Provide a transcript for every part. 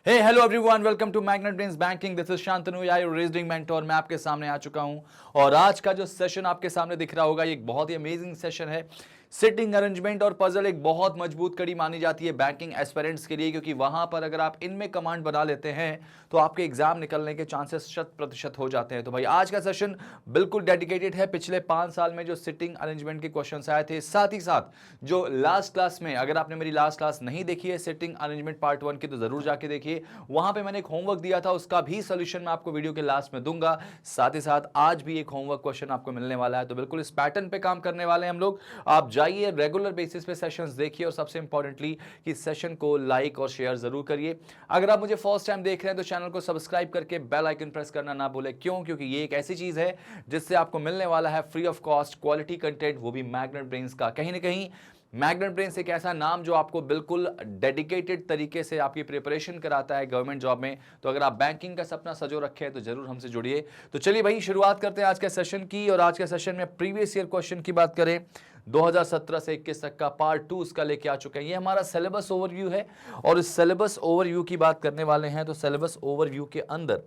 Hey hello everyone, welcome to Magnet Brains banking. This is Shantanu, your reasoning mentor. मैं आपके सामने आ चुका हूं और आज का जो सेशन आपके सामने दिख रहा होगा, ये एक बहुत ही अमेजिंग सेशन है। सिटिंग अरेंजमेंट और पजल एक बहुत मजबूत कड़ी मानी जाती है बैंकिंग एस्पिरेंट्स के लिए, क्योंकि वहां पर अगर आप इनमें कमांड बना लेते हैं तो आपके एग्जाम निकलने के चांसेस 100% हो जाते हैं। तो भाई आज का सेशन बिल्कुल डेडिकेटेड है पिछले 5 साल में जो सिटिंग अरेंजमेंट के क्वेश्चन आए थे, साथ ही साथ जो लास्ट क्लास में, अगर आपने मेरी लास्ट क्लास नहीं देखी है सिटिंग अरेंजमेंट पार्ट 1 की, तो जरूर जाके देखिए। वहां पे मैंने एक होमवर्क दिया था, उसका भी सोल्यूशन मैं आपको वीडियो के लास्ट में दूंगा। साथ ही साथ आज भी एक होमवर्क क्वेश्चन आपको मिलने वाला है, तो बिल्कुल इस पैटर्न पे काम करने वाले हैं हम लोग। आप जाइए, रेगुलर बेसिस पे सेशंस देखिए और सबसे इंपॉर्टेंटली कि सेशन को लाइक और शेयर जरूर करिए। अगर आप मुझे फर्स्ट टाइम देख रहे हैं तो चैनल को सब्सक्राइब करके बेल आइकन प्रेस करना ना भूलें। क्यों? क्योंकि ये एक ऐसी चीज है जिससे आपको मिलने वाला है free of cost quality content, वो भी मैग्नेट ब्रेन्स का। कहीं ना कहीं मैग्नेट ब्रेन्स एक ऐसा नाम जो आपको बिल्कुल डेडिकेटेड तरीके से आपकी प्रिपरेशन कराता है गवर्नमेंट जॉब में। तो अगर आप बैंकिंग का सपना सजो रखे हैं तो जरूर हमसे जुड़िए। तो चलिए भाई, शुरुआत करते हैं आज के सेशन की। और आज के सेशन में प्रीवियस ईयर क्वेश्चन की बात करें, 2017 से 21 तक का पार्ट 2 उसका लेके आ चुके हैं। ये हमारा सिलेबस ओवरव्यू है और इस सिलेबस ओवरव्यू की बात करने वाले हैं। तो सिलेबस ओवरव्यू के अंदर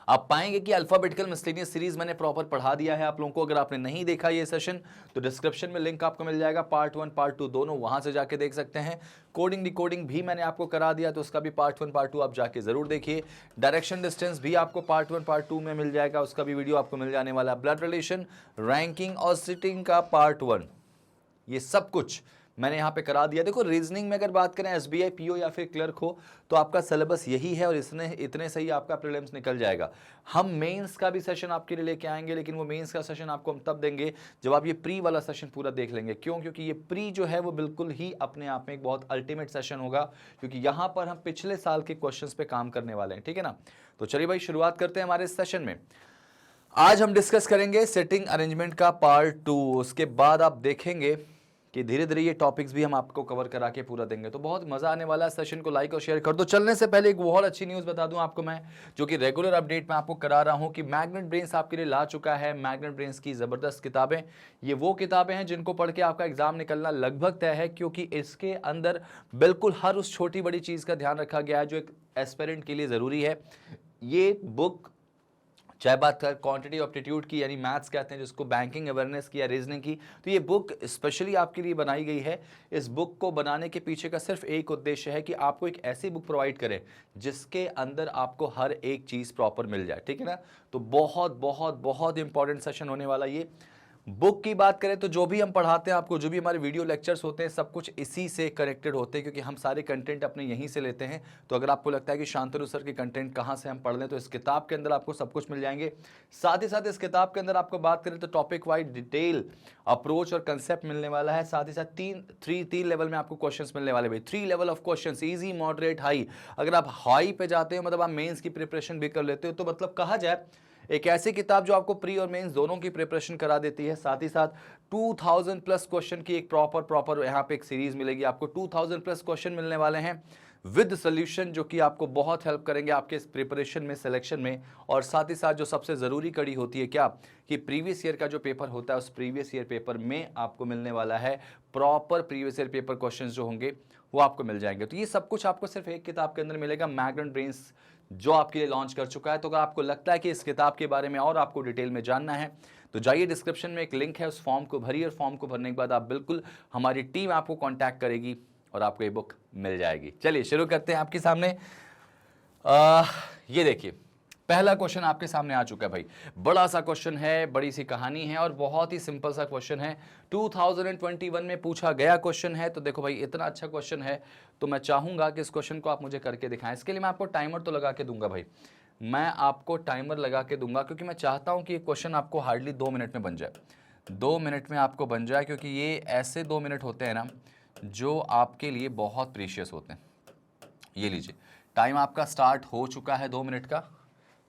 आप पाएंगे कि अल्फाबेटिकल मिसलेनियस सीरीज मैंने प्रॉपर पढ़ा दिया है आप लोगों को। अगर आपने नहीं देखा ये सेशन तो डिस्क्रिप्शन में लिंक आपको मिल जाएगा, पार्ट 1 पार्ट 2 दोनों, वहां से जाके देख सकते हैं। कोडिंग डिकोडिंग भी मैंने आपको करा दिया, तो उसका भी पार्ट 1 पार्ट 2 आप जाके जरूर देखिए। डायरेक्शन डिस्टेंस भी आपको पार्ट 1 पार्ट 2 में मिल जाएगा, उसका भी वीडियो आपको मिल जाने वाला है। ब्लड रिलेशन, रैंकिंग और सिटिंग का पार्ट 1, ये सब कुछ मैंने यहां पे करा दिया। देखो, रीजनिंग में अगर बात करें एसबीआई पीओ या फिर क्लर्क हो, तो आपका सिलेबस यही है और इसने इतने से ही आपका प्रीलिम्स निकल जाएगा। हम मेंस का भी सेशन आपके लिए लेके आएंगे, लेकिन वो मेंस का सेशन आपको हम तब देंगे जब आप ये प्री वाला सेशन पूरा देख लेंगे। क्यों? क्योंकि ये प्री जो है वो बिल्कुल ही अपने आप में एक बहुत अल्टीमेट सेशन होगा, क्योंकि यहां पर हम पिछले साल के क्वेश्चंस पे काम करने वाले हैं। ठीक है ना? तो चलिए भाई, शुरुआत करते हैं हमारे इस सेशन में। आज हम डिस्कस करेंगे सेटिंग अरेंजमेंट का पार्ट 2। उसके बाद आप देखेंगे कि धीरे धीरे ये टॉपिक्स भी हम आपको कवर करा के पूरा देंगे, तो बहुत मजा आने वाला है। सेशन को लाइक और शेयर कर दो। चलने से पहले एक बहुत अच्छी न्यूज बता दूं आपको मैं, जो कि रेगुलर अपडेट में आपको करा रहा हूं कि मैग्नेट ब्रेन्स आपके लिए ला चुका है मैग्नेट ब्रेन्स की जबरदस्त किताबें। ये वो किताबें हैं जिनको पढ़ के आपका एग्जाम निकलना लगभग तय है, क्योंकि इसके अंदर बिल्कुल हर उस छोटी बड़ी चीज का ध्यान रखा गया है जो एक एस्पिरेंट के लिए जरूरी है। ये बुक, चाहे बात कर क्वांटिटी एप्टीट्यूड की, यानी मैथ्स कहते हैं जिसको, बैंकिंग अवेयरनेस की या रीजनिंग की, तो ये बुक स्पेशली आपके लिए बनाई गई है। इस बुक को बनाने के पीछे का सिर्फ एक उद्देश्य है कि आपको एक ऐसी बुक प्रोवाइड करें जिसके अंदर आपको हर एक चीज प्रॉपर मिल जाए। ठीक है ना? तो बहुत बहुत बहुत इंपॉर्टेंट सेशन होने वाला ये। बुक की बात करें तो जो भी हम पढ़ाते हैं आपको, जो भी हमारे वीडियो लेक्चर्स होते हैं, सब कुछ इसी से कनेक्टेड होते हैं, क्योंकि हम सारे कंटेंट अपने यहीं से लेते हैं। तो अगर आपको लगता है कि शांतनु सर के कंटेंट कहाँ से हम पढ़ लें, तो इस किताब के अंदर आपको सब कुछ मिल जाएंगे। साथ ही साथ इस किताब के अंदर आपको बात करें तो टॉपिक वाइज डिटेल अप्रोच और कंसेप्ट मिलने वाला है। साथ ही साथ तीन लेवल में आपको क्वेश्चंस मिलने वाले भाई, 3 level of questions, easy, moderate, high. अगर आप हाई पे जाते हो, मतलब आप मेंस की प्रिपरेशन भी कर लेते हो, तो मतलब कहा जाए एक ऐसी किताब जो आपको प्री और मेंस दोनों की प्रिपरेशन करा देती है। साथ ही साथ 2000 प्लस क्वेश्चन की एक प्रॉपर यहाँ पे एक सीरीज मिलेगी आपको। 2000 प्लस क्वेश्चन मिलने वाले हैं विद सॉल्यूशन, जो कि आपको बहुत हेल्प करेंगे आपके प्रिपरेशन में, सिलेक्शन में। और साथ ही साथ जो सबसे जरूरी कड़ी होती है क्या, कि प्रीवियस ईयर का जो पेपर होता है, उस प्रीवियस ईयर पेपर में आपको मिलने वाला है proper previous year paper questions जो होंगे वो आपको मिल जाएंगे। तो ये सब कुछ आपको सिर्फ एक किताब के अंदर मिलेगा, मैग्नेट ब्रेन्स, जो आपके लिए लॉन्च कर चुका है। तो अगर आपको लगता है कि इस किताब के बारे में और आपको डिटेल में जानना है, तो जाइए, डिस्क्रिप्शन में एक लिंक है, उस फॉर्म को भरिए और फॉर्म को भरने के बाद आप बिल्कुल, हमारी टीम आपको कांटेक्ट करेगी और आपको ये बुक मिल जाएगी। चलिए शुरू करते हैं आपके सामने। ये देखिए, पहला क्वेश्चन आपके सामने आ चुका है भाई। बड़ा सा क्वेश्चन है, बड़ी सी कहानी है और बहुत ही सिंपल सा क्वेश्चन है। 2021 में पूछा गया क्वेश्चन है। तो देखो भाई, इतना अच्छा क्वेश्चन है तो मैं चाहूंगा कि इस क्वेश्चन को आप मुझे करके दिखाएं। इसके लिए मैं आपको टाइमर तो लगा के दूंगा भाई, मैं आपको टाइमर लगा के दूंगा, क्योंकि मैं चाहता हूं कि ये क्वेश्चन आपको हार्डली 2 मिनट में बन जाए। 2 मिनट में आपको बन जाए, क्योंकि ये ऐसे 2 मिनट होते हैं ना जो आपके लिए बहुत प्रीशियस होते हैं। ये लीजिए, टाइम आपका स्टार्ट हो चुका है 2 मिनट का।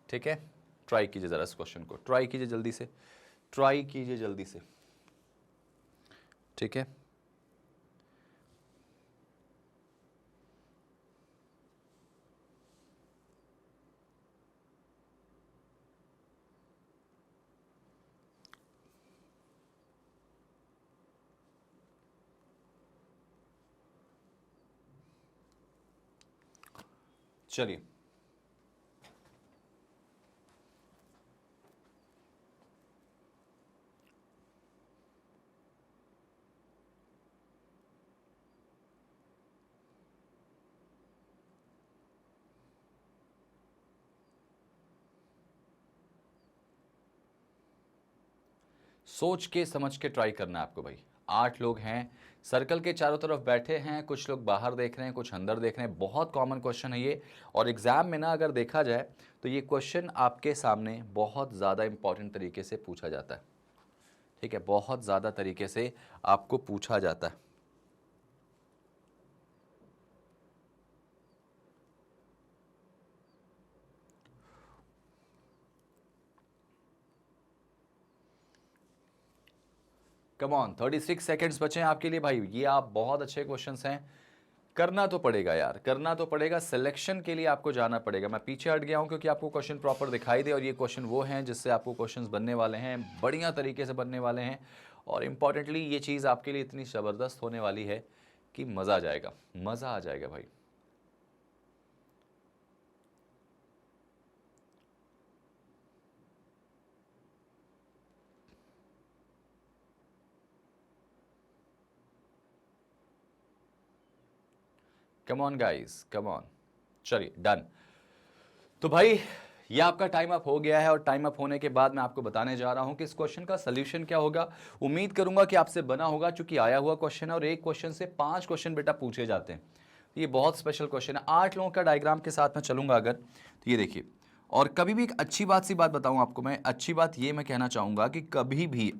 ठीक है, ट्राई कीजिए जरा इस क्वेश्चन को, ट्राई कीजिए जल्दी से, ट्राई कीजिए जल्दी से। ठीक है, चलिए सोच के समझ के ट्राई करना है आपको भाई। 8 लोग हैं, सर्कल के चारों तरफ बैठे हैं, कुछ लोग बाहर देख रहे हैं, कुछ अंदर देख रहे हैं। बहुत कॉमन क्वेश्चन है ये, और एग्जाम में ना अगर देखा जाए तो ये क्वेश्चन आपके सामने बहुत ज़्यादा इंपॉर्टेंट तरीके से पूछा जाता है। ठीक है, बहुत ज़्यादा तरीके से आपको पूछा जाता है। कम ऑन, 36 सेकेंड्स बचे हैं आपके लिए भाई। ये आप बहुत अच्छे क्वेश्चंस हैं, करना तो पड़ेगा यार, करना तो पड़ेगा। सिलेक्शन के लिए आपको जाना पड़ेगा। मैं पीछे हट गया हूं क्योंकि आपको क्वेश्चन प्रॉपर दिखाई दे, और ये क्वेश्चन वो हैं जिससे आपको क्वेश्चंस बनने वाले हैं, बढ़िया तरीके से बनने वाले हैं। और इंपॉर्टेंटली ये चीज़ आपके लिए इतनी ज़बरदस्त होने वाली है कि मज़ा आ जाएगा, मज़ा आ जाएगा भाई। Come on guys, come on. चलिए डन। तो भाई ये आपका टाइम अप हो गया है, और टाइम अप होने के बाद मैं आपको बताने जा रहा हूं कि इस क्वेश्चन का सोल्यूशन क्या होगा। उम्मीद करूंगा कि आपसे बना होगा, चूंकि आया हुआ क्वेश्चन है, और एक क्वेश्चन से 5 क्वेश्चन बेटा पूछे जाते हैं। ये बहुत स्पेशल क्वेश्चन है। 8 लोगों का डायग्राम के साथ मैं चलूंगा अगर, तो ये देखिए। और कभी भी एक अच्छी बात सी बात बताऊं आपको मैं, अच्छी बात ये मैं कहना चाहूंगा कि कभी भी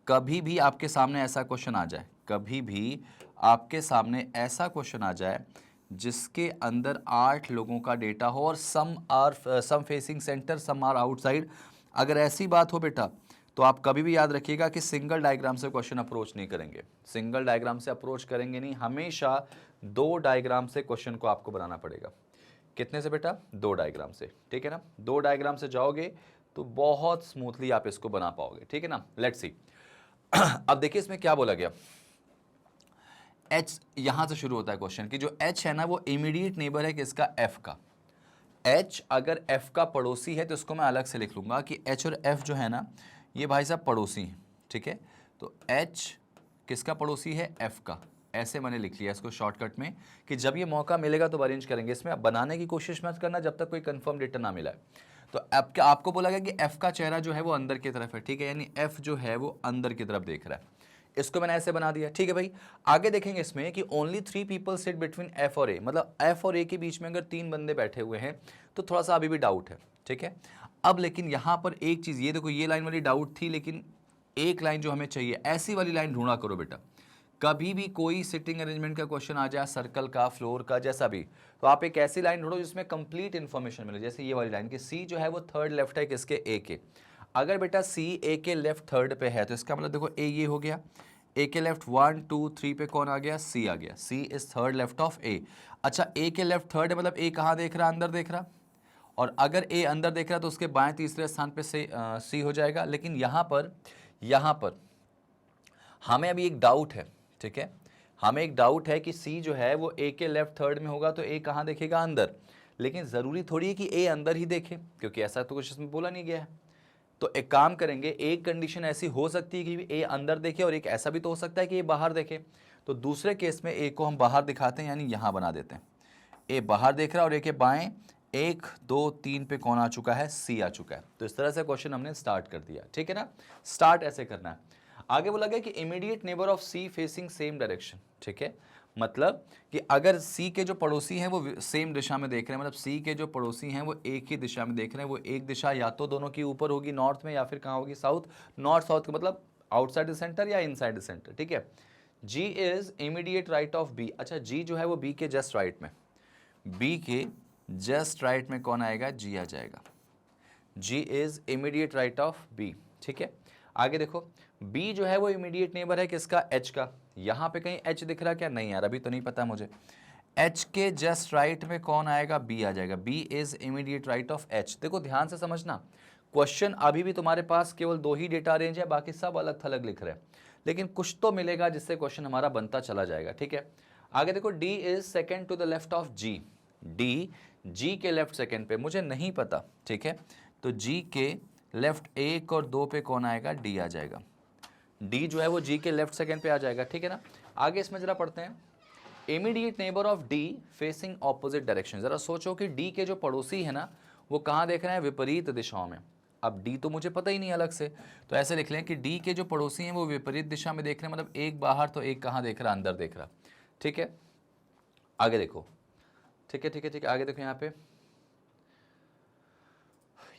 कभी भी आपके सामने ऐसा क्वेश्चन आ जाए, कभी भी आपके सामने ऐसा क्वेश्चन आ जाए जिसके अंदर 8 लोगों का डेटा हो, और some facing centre, some are outside, अगर ऐसी बात हो बेटा, तो आप कभी भी याद रखिएगा कि सिंगल डायग्राम से क्वेश्चन अप्रोच नहीं करेंगे। सिंगल डायग्राम से अप्रोच करेंगे नहीं, हमेशा 2 डायग्राम से क्वेश्चन को आपको बनाना पड़ेगा। कितने से बेटा? 2 डायग्राम से, ठीक है ना। 2 डायग्राम से जाओगे तो बहुत स्मूथली आप इसको बना पाओगे, ठीक है ना। Let's see. अब देखिए इसमें क्या बोला गया। H यहां से शुरू होता है क्वेश्चन कि जो H है ना वो इमीडिएट नेबर है किसका? F का। H अगर F का पड़ोसी है तो इसको मैं अलग से लिख लूंगा कि H और F जो है ना ये भाई साहब पड़ोसी हैं, ठीक है। तो H किसका पड़ोसी है? F का। ऐसे मैंने लिख लिया इसको शॉर्टकट में कि जब ये मौका मिलेगा तो अरेंज करेंगे। इसमें आप बनाने की कोशिश मत करना जब तक कोई कंफर्म डेटा ना मिला है। तो आपको बोला गया कि F का चेहरा जो है वो अंदर की तरफ है, ठीक है, यानी F जो है वो अंदर की तरफ देख रहा है। इसको मैंने ऐसे बना दिया, ठीक है भाई। आगे देखेंगे इसमें कि only 3 people sit between F और A, मतलब F और A के बीच में अगर 3 बंदे बैठे हुए हैं तो थोड़ा सा अभी भी डाउट है, ठीक है। अब लेकिन यहां पर एक चीज, ये देखो ये लाइन वाली डाउट थी, लेकिन एक लाइन जो हमें चाहिए ऐसी वाली लाइन ढूंढा करो बेटा। कभी भी कोई सिटिंग अरेंजमेंट का क्वेश्चन आ जाए, सर्कल का, फ्लोर का, जैसा भी, तो आप एक ऐसी लाइन ढूंढो जिसमें कंप्लीट इन्फॉर्मेशन मिले। जैसे ये वाली लाइन कि सी जो है वो थर्ड लेफ्ट है किसके? ए के। अगर बेटा सी ए के लेफ्ट थर्ड पे है तो इसका मतलब देखो ए ये हो गया, ए के लेफ्ट 1 2 3 पे कौन आ गया? सी आ गया। सी इज थर्ड लेफ्ट ऑफ ए। अच्छा ए के लेफ्ट थर्ड है, मतलब ए कहाँ देख रहा? अंदर देख रहा। और अगर ए अंदर देख रहा तो उसके बाएं तीसरे स्थान पे सी हो जाएगा। लेकिन यहाँ पर हमें अभी एक डाउट है, ठीक है। हमें एक डाउट है कि सी जो है वो ए के लेफ्ट थर्ड में होगा तो ए कहाँ देखेगा? अंदर। लेकिन ज़रूरी थोड़ी है कि ए अंदर ही देखे, क्योंकि ऐसा तो कुछ इसमें बोला नहीं गया है। तो एक काम करेंगे, एक कंडीशन ऐसी हो सकती है कि ए अंदर देखे, और एक ऐसा भी तो हो सकता है कि ए बाहर देखे। तो दूसरे केस में ए को हम बाहर दिखाते हैं, यानी यहाँ बना देते हैं। ए बाहर देख रहा है और ए के बाएं 1 2 3 पे कौन आ चुका है? सी आ चुका है। तो इस तरह से क्वेश्चन हमने स्टार्ट कर दिया, ठीक है ना। स्टार्ट ऐसे करना है। आगे बोला गया कि immediate neighbour of sea facing same direction, ठीक है। मतलब कि अगर सी के जो पड़ोसी हैं वो सेम दिशा में देख रहे हैं, मतलब सी के जो पड़ोसी हैं वो एक ही दिशा में देख रहे हैं, वो एक दिशा या तो दोनों की ऊपर होगी नॉर्थ में, या फिर कहाँ होगी? साउथ। नॉर्थ साउथ का मतलब आउटसाइड द सेंटर या इनसाइड द सेंटर, ठीक है। G is immediate right of B. अच्छा जी जो है वो बी के जस्ट राइट में, बी के जस्ट राइट में कौन आएगा? जी आ जाएगा। G is immediate right of B, ठीक है। आगे देखो B जो है वो इमीडिएट नेबर है किसका? H का। यहाँ पे कहीं H दिख रहा क्या? नहीं यार अभी तो नहीं पता मुझे। H के जस्ट राइट में कौन आएगा? B आ जाएगा। B is immediate right of H। देखो ध्यान से समझना, क्वेश्चन अभी भी तुम्हारे पास केवल 2 ही डेटा रेंज है, बाकी सब अलग थलग लिख रहे हैं, लेकिन कुछ तो मिलेगा जिससे क्वेश्चन हमारा बनता चला जाएगा, ठीक है। आगे देखो D is second to the left of G। D, G के लेफ्ट सेकेंड पे मुझे नहीं पता, ठीक है, तो जी के लेफ्ट 1 और 2 पे कौन आएगा, डी आ जाएगा। डी जो है वो जी के लेफ्ट सेकेंड पे आ जाएगा, ठीक है ना। आगे इसमें जरा पढ़ते हैं, immediate neighbour of D facing opposite direction. जरा सोचो कि डी के जो पड़ोसी है ना वो कहाँ देख रहे हैं, विपरीत दिशाओं में। अब डी तो मुझे पता ही नहीं अलग से, तो ऐसे लिख लें कि डी के जो पड़ोसी हैं वो विपरीत दिशा में देख रहे हैं, मतलब एक बाहर तो एक कहाँ देख रहा, अंदर देख रहा, ठीक है। आगे देखो, ठीक है ठीक है ठीक है, आगे देखो यहाँ पे,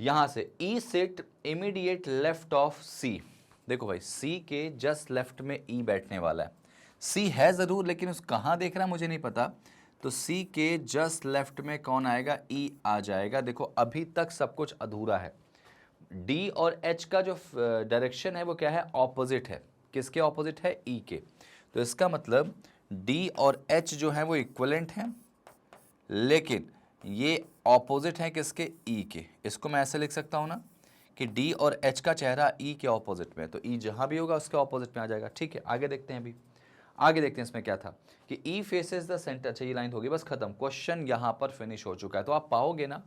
यहां से ई सिट इमीडिएट लेफ्ट ऑफ सी। देखो भाई सी के जस्ट लेफ्ट में ई बैठने वाला है, सी है जरूर लेकिन उस कहाँ देख रहा है मुझे नहीं पता, तो सी के जस्ट लेफ्ट में कौन आएगा, ई आ जाएगा। देखो अभी तक सब कुछ अधूरा है, डी और एच का जो डायरेक्शन है वो क्या है, ऑपोजिट है। किसके ऑपोजिट है, ई के। तो इसका मतलब डी और एच जो है वो इक्वलेंट हैं, लेकिन ये ऑपोजिट है किसके, ई के। इसको मैं ऐसे लिख सकता हूं ना कि डी और एच का चेहरा ई के ऑपोजिट में, तो ई जहां भी होगा उसके ऑपोजिट में आ जाएगा, ठीक है। आगे देखते हैं, अभी आगे देखते हैं इसमें क्या था कि ई फेसेस द सेंटर। अच्छा ये लाइन होगी, बस खत्म, क्वेश्चन यहां पर फिनिश हो चुका है। तो आप पाओगे ना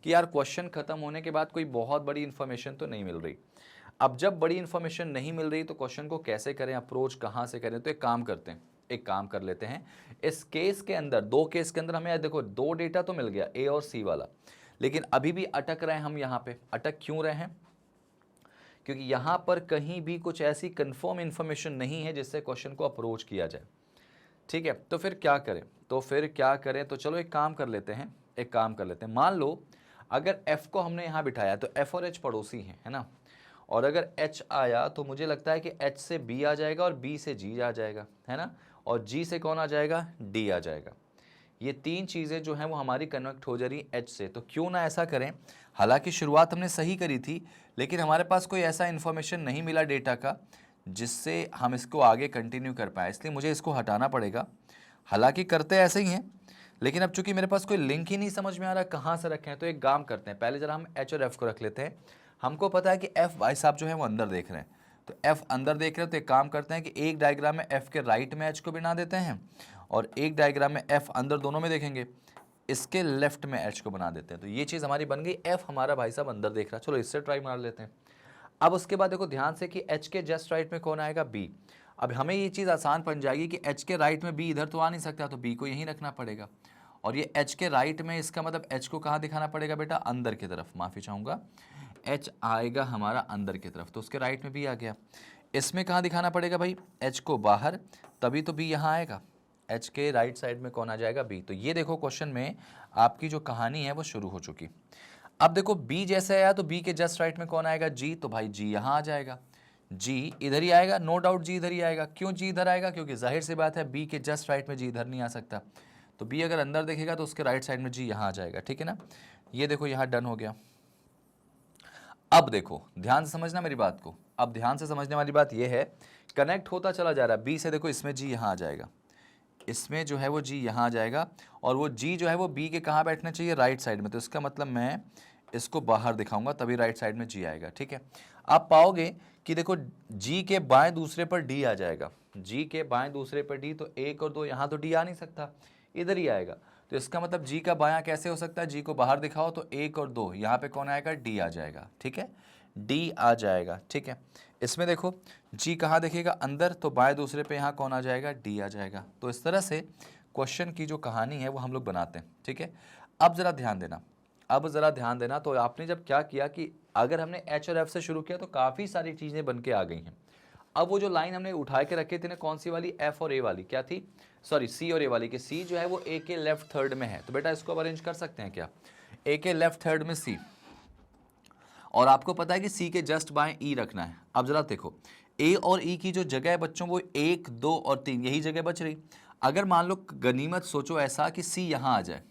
कि यार क्वेश्चन खत्म होने के बाद कोई बहुत बड़ी इंफॉर्मेशन तो नहीं मिल रही। अब जब बड़ी इंफॉर्मेशन नहीं मिल रही तो क्वेश्चन को कैसे करें, अप्रोच कहां से करें, तो एक काम करते हैं, एक काम कर लेते हैं। इस केस के अंदर, दो केस के अंदर हमें देखो दो डेटा तो मिल गया, ए और सी वाला, लेकिन अभी भी अटक रहे हैं हम यहाँ पे। अटक क्यों रहे हैं, क्योंकि यहाँ पर कहीं भी कुछ ऐसी कंफर्म इंफॉर्मेशन नहीं है जिससे क्वेश्चन को अप्रोच किया जाए, ठीक है। तो फिर क्या करें, तो चलो एक काम कर लेते हैं, एक काम कर लेते हैं। मान लो अगर f को हमने यहाँ बिठाया तो f और h पड़ोसी हैं, है ना, और अगर h आया तो मुझे लगता है कि h से b आ जाएगा और b से g आ जाएगा, है ना, और g से कौन आ जाएगा, d आ जाएगा। ये तीन चीज़ें जो हैं वो हमारी कन्वर्ट हो जा रही h से। तो क्यों ना ऐसा करें, हालांकि शुरुआत हमने सही करी थी लेकिन हमारे पास कोई ऐसा इन्फॉर्मेशन नहीं मिला डेटा का जिससे हम इसको आगे कंटिन्यू कर पाए, इसलिए मुझे इसको हटाना पड़ेगा। हालांकि करते ऐसे ही हैं, लेकिन अब चूंकि मेरे पास कोई लिंक ही नहीं समझ में आ रहा कहाँ से रखें, तो एक काम करते हैं, पहले जरा हम एच और एफ को रख लेते हैं। हमको पता है कि एफ भाई साहब जो है वो अंदर देख रहे हैं, तो एफ अंदर देख रहे हैं, तो एक काम करते हैं कि एक डायग्राम में एफ के राइट में एच को बना देते हैं और एक डायग्राम में एफ अंदर, दोनों में देखेंगे, इसके लेफ्ट में एच को बना देते हैं। तो ये चीज़ हमारी बन गई, एफ हमारा भाई साहब अंदर देख रहा है। चलो इससे ट्राई मार लेते हैं। अब उसके बाद देखो ध्यान से कि एच के जस्ट राइट में कौन आएगा, बी। अब हमें ये चीज़ आसान बन जाएगी कि एच के राइट में बी इधर तो आ नहीं सकता, तो बी को यहीं रखना पड़ेगा। और ये एच के राइट में, इसका मतलब एच को कहाँ दिखाना पड़ेगा बेटा, अंदर की तरफ, माफ़ी चाहूँगा, एच आएगा हमारा अंदर की तरफ, तो उसके राइट में बी आ गया। इसमें कहाँ दिखाना पड़ेगा भाई, एच को बाहर, तभी तो बी यहाँ आएगा। एच के राइट साइड में कौन आ जाएगा, बी। तो ये देखो क्वेश्चन में आपकी जो कहानी है वो शुरू हो चुकी। अब देखो बी जैसे आया तो बी के जस्ट राइट में कौन आएगा, जी, तो भाई जी यहाँ आ जाएगा, जी इधर ही आएगा, नो डाउट जी इधर ही आएगा। क्यों जी इधर आएगा, क्योंकि जाहिर सी बात है बी के जस्ट राइट में जी इधर नहीं आ सकता, तो बी अगर अंदर देखेगा तो उसके राइट साइड में जी यहाँ आ जाएगा, ठीक है ना। ये देखो यहाँ डन हो गया। अब देखो ध्यान से समझना मेरी बात को, अब ध्यान से समझने वाली बात यह है, कनेक्ट होता चला जा रहा है बी से, देखो इसमें जी यहाँ आ जाएगा, इसमें जो है वो जी यहाँ आ जाएगा, और वो जी जो है वो बी के कहाँ बैठना चाहिए, राइट साइड में। तो इसका मतलब मैं इसको बाहर दिखाऊंगा तभी राइट साइड में जी आएगा, ठीक है। आप पाओगे कि देखो जी के बाएं दूसरे पर डी आ जाएगा, जी के बाएं दूसरे पर डी, तो एक और दो, यहाँ तो डी आ नहीं सकता, इधर ही आएगा। तो इसका मतलब जी का बायां कैसे हो सकता है, जी को बाहर दिखाओ तो एक और दो, यहाँ पे कौन आएगा, डी आ जाएगा, ठीक है, डी आ जाएगा, ठीक है। इसमें देखो जी कहाँ दिखेगा, अंदर, तो बाएं दूसरे पे यहाँ कौन आ जाएगा, डी आ जाएगा। तो इस तरह से क्वेश्चन की जो कहानी है वो हम लोग बनाते हैं, ठीक है। अब ज़रा ध्यान देना, अब ज़रा ध्यान देना, तो आपने जब क्या किया कि अगर हमने एच और एफ से शुरू किया तो काफ़ी सारी चीज़ें बन के आ गई हैं। अब वो जो लाइन हमने उठा के रखी थी ना, कौन सी वाली, एफ और ए वाली, क्या थी, सॉरी सी और ए वाली, कि सी जो है वो ए के लेफ्ट थर्ड में है, तो बेटा इसको अब अरेंज कर सकते हैं क्या, ए के लेफ्ट थर्ड में सी, और आपको पता है कि सी के जस्ट बाएं ई रखना है। अब जरा देखो ए और ई की जो जगह है बच्चों वो 1, 2 और 3 यही जगह बच रही। अगर मान लो गनीमत सोचो ऐसा कि सी यहाँ आ जाए,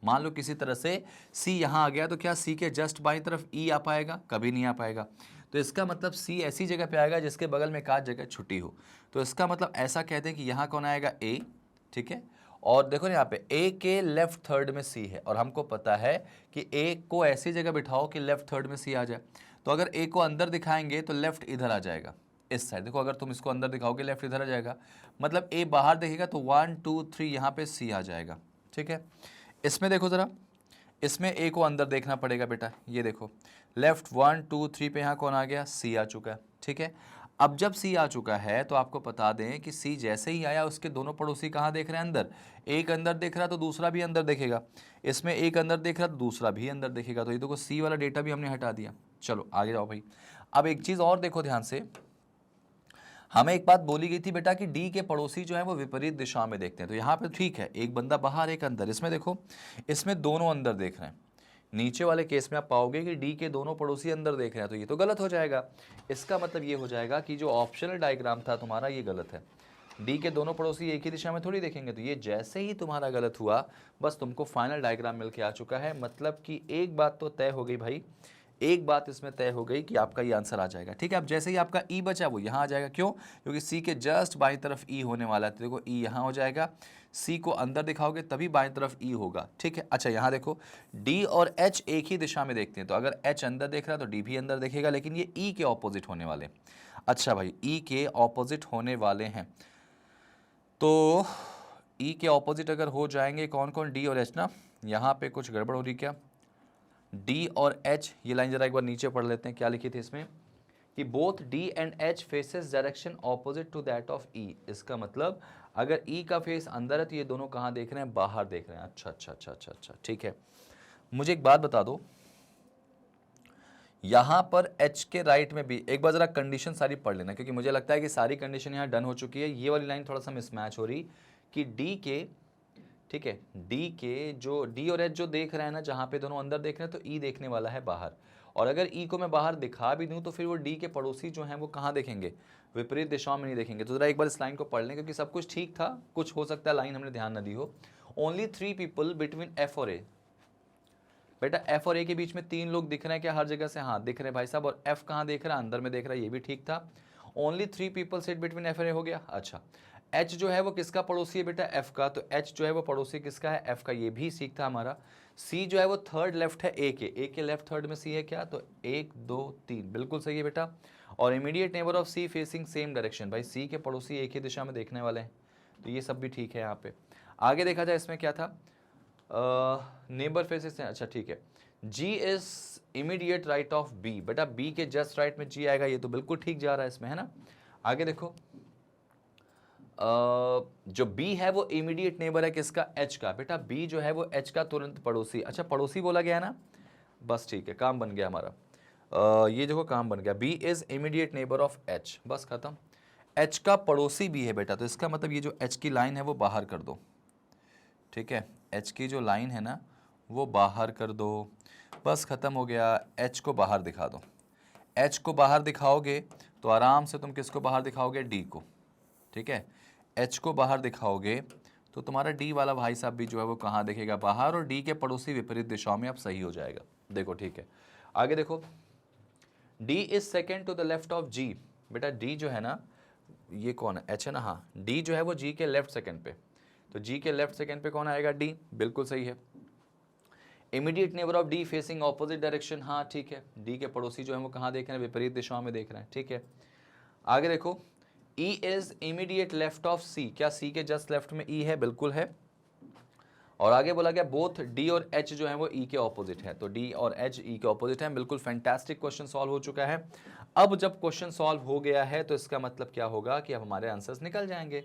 मान लो किसी तरह से सी यहाँ आ गया, तो क्या सी के जस्ट बाईं तरफ ई आ पाएगा, कभी नहीं आ पाएगा। तो इसका मतलब सी ऐसी जगह पे आएगा जिसके बगल में एक आध जगह छुट्टी हो। तो इसका मतलब ऐसा कहते हैं कि यहाँ कौन आएगा, ए, ठीक है। और देखो यहाँ पे ए के लेफ्ट थर्ड में सी है, और हमको पता है कि ए को ऐसी जगह बिठाओ कि लेफ्ट थर्ड में सी आ जाए। तो अगर ए को अंदर दिखाएंगे तो लेफ्ट इधर आ जाएगा, इस साइड देखो, अगर तुम इसको अंदर दिखाओगे लेफ्ट इधर आ जाएगा, मतलब ए बाहर देखेगा तो 1 2 3 यहाँ पे सी आ जाएगा, ठीक है। इसमें देखो ज़रा, इसमें ए को अंदर देखना पड़ेगा बेटा, ये देखो लेफ्ट 1 2 3 पे यहाँ कौन आ गया, सी आ चुका है, ठीक है। अब जब सी आ चुका है तो आपको बता दें कि सी जैसे ही आया उसके दोनों पड़ोसी कहाँ देख रहे हैं, अंदर। एक अंदर देख रहा है तो दूसरा भी अंदर देखेगा, इसमें एक अंदर देख रहा है तो दूसरा भी अंदर देखेगा, तो ये देखो सी वाला डेटा भी हमने हटा दिया। चलो आगे जाओ भाई। अब एक चीज़ और देखो ध्यान से, हमें एक बात बोली गई थी बेटा कि डी के पड़ोसी जो है वो विपरीत दिशा में देखते हैं, तो यहाँ पे ठीक है, एक बंदा बाहर एक अंदर। इसमें देखो, इसमें दोनों अंदर देख रहे हैं, नीचे वाले केस में आप पाओगे कि डी के दोनों पड़ोसी अंदर देख रहे हैं, तो ये तो गलत हो जाएगा। इसका मतलब ये हो जाएगा कि जो ऑप्शनल डायग्राम था तुम्हारा ये गलत है, डी के दोनों पड़ोसी एक ही दिशा में थोड़ी देखेंगे। तो ये जैसे ही तुम्हारा गलत हुआ, बस तुमको फाइनल डायग्राम मिल के आ चुका है। मतलब कि एक बात तो तय हो गई भाई, एक बात इसमें तय हो गई कि आपका ये आंसर आ जाएगा, ठीक है। अब जैसे ही आपका ई बचा वो यहाँ आ जाएगा, क्यों? क्योंकि सी के जस्ट बाईं तरफ ई होने वाला है, तो देखो ई यहाँ हो जाएगा, सी को अंदर दिखाओगे तभी बाईं तरफ ई होगा, ठीक है। अच्छा यहाँ देखो, डी और एच एक ही दिशा में देखते हैं, तो अगर एच अंदर देख रहा है तो डी भी अंदर देखेगा, लेकिन ये ई के ऑपोजिट होने वाले। अच्छा भाई, ई के ऑपोजिट होने वाले हैं, तो ई के ऑपोजिट अगर हो जाएंगे कौन कौन, डी और एच ना। यहाँ पे कुछ गड़बड़ हो रही क्या, डी और एच, ये लाइन जरा एक बार नीचे पढ़ लेते हैं, क्या लिखी थी इसमें कि both D and H faces direction opposite to that of E. इसका मतलब अगर ई का फेस अंदर है तो ये दोनों कहाँ देख रहे हैं, बाहर देख रहे हैं। अच्छा अच्छा अच्छा अच्छा अच्छा, ठीक है। मुझे एक बात बता दो, यहाँ पर एच के राइट में भी एक बार जरा कंडीशन सारी पढ़ लेना, क्योंकि मुझे लगता है कि सारी कंडीशन यहाँ डन हो चुकी है। ये वाली लाइन थोड़ा सा मिसमैच हो रही कि डी के, ठीक है, डी के जो डी और एच जो देख रहे हैं ना, जहाँ पे दोनों अंदर देख रहे हैं, तो ई देखने वाला है बाहर। और अगर ई को मैं बाहर दिखा भी दूं तो फिर वो डी के पड़ोसी जो हैं वो कहाँ देखेंगे, विपरीत दिशाओं में नहीं देखेंगे। तो जरा एक बार इस लाइन को पढ़ लें, क्योंकि सब कुछ ठीक था, कुछ हो सकता है लाइन हमने ध्यान न दी हो। ओनली 3 पीपल बिटवीन एफ और ए, बेटा एफ और ए के बीच में 3 लोग दिख रहे हैं क्या हर जगह से, हाँ दिख रहे हैं भाई साहब। और एफ कहाँ देख रहा है, अंदर में देख रहा है, ये भी ठीक था। Only 3 people sit between F और ए हो गया। अच्छा, एच जो है वो किसका पड़ोसी है बेटा, एफ का, तो एच जो है वो पड़ोसी किसका है, एफ का, ये भी सीख था हमारा। सी जो है वो थर्ड लेफ्ट है ए के लेफ्ट थर्ड में सी है क्या, तो 1 2 3 बिल्कुल सही है बेटा। और immediate neighbour of sea facing same direction, भाई सी के पड़ोसी एक ही दिशा में देखने वाले हैं, तो ये सब भी ठीक है यहाँ पे। आगे देखा जाए इसमें क्या था, नेबर फेसेस हैं, अच्छा ठीक है। G is immediate right of B, बेटा बी के जस्ट राइट में जी आएगा, ये तो बिल्कुल ठीक जा रहा है इसमें, है ना। आगे देखो, जो B है वो इमीडिएट नेबर है किसका, H का, बेटा B जो है वो H का तुरंत पड़ोसी। अच्छा पड़ोसी बोला गया है ना, बस ठीक है, काम बन गया हमारा। ये देखो काम बन गया, B is immediate neighbour of H, बस खत्म। H का पड़ोसी B है बेटा, तो इसका मतलब ये जो H की लाइन है वो बाहर कर दो, ठीक है। H की जो लाइन है ना वो बाहर कर दो, बस खत्म हो गया। H को बाहर दिखा दो, H को बाहर दिखाओगे तो आराम से तुम किसको बाहर दिखाओगे, D को, ठीक है। H को बाहर दिखाओगे तो तुम्हारा D वाला भाई साहब भी जो है वो कहाँ देखेगा, बाहर, और D के पड़ोसी विपरीत दिशाओं में अब सही हो जाएगा। देखो ठीक है, आगे देखो, D is second to the left of G, बेटा D जो है ना, ये कौन है, H है ना, हाँ, D जो है वो G के लेफ्ट सेकेंड पे, तो G के लेफ्ट सेकेंड पे कौन आएगा, D, बिल्कुल सही है। Immediate neighbour of D facing opposite direction, हाँ ठीक है, D के पड़ोसी जो है वो कहाँ देख रहे हैं, विपरीत दिशाओं में देख रहे हैं, ठीक है। आगे देखो, E is immediate left of C, क्या C के जस्ट लेफ्ट में E है, बिल्कुल है। और आगे बोला गया बोथ D और H जो है वो E के ऑपोजिट है, तो D और H E के ऑपोजिट है, बिल्कुल फैंटास्टिक क्वेश्चन सॉल्व हो चुका है। अब जब क्वेश्चन सॉल्व हो गया है तो इसका मतलब क्या होगा कि अब हमारे आंसर्स निकल जाएंगे।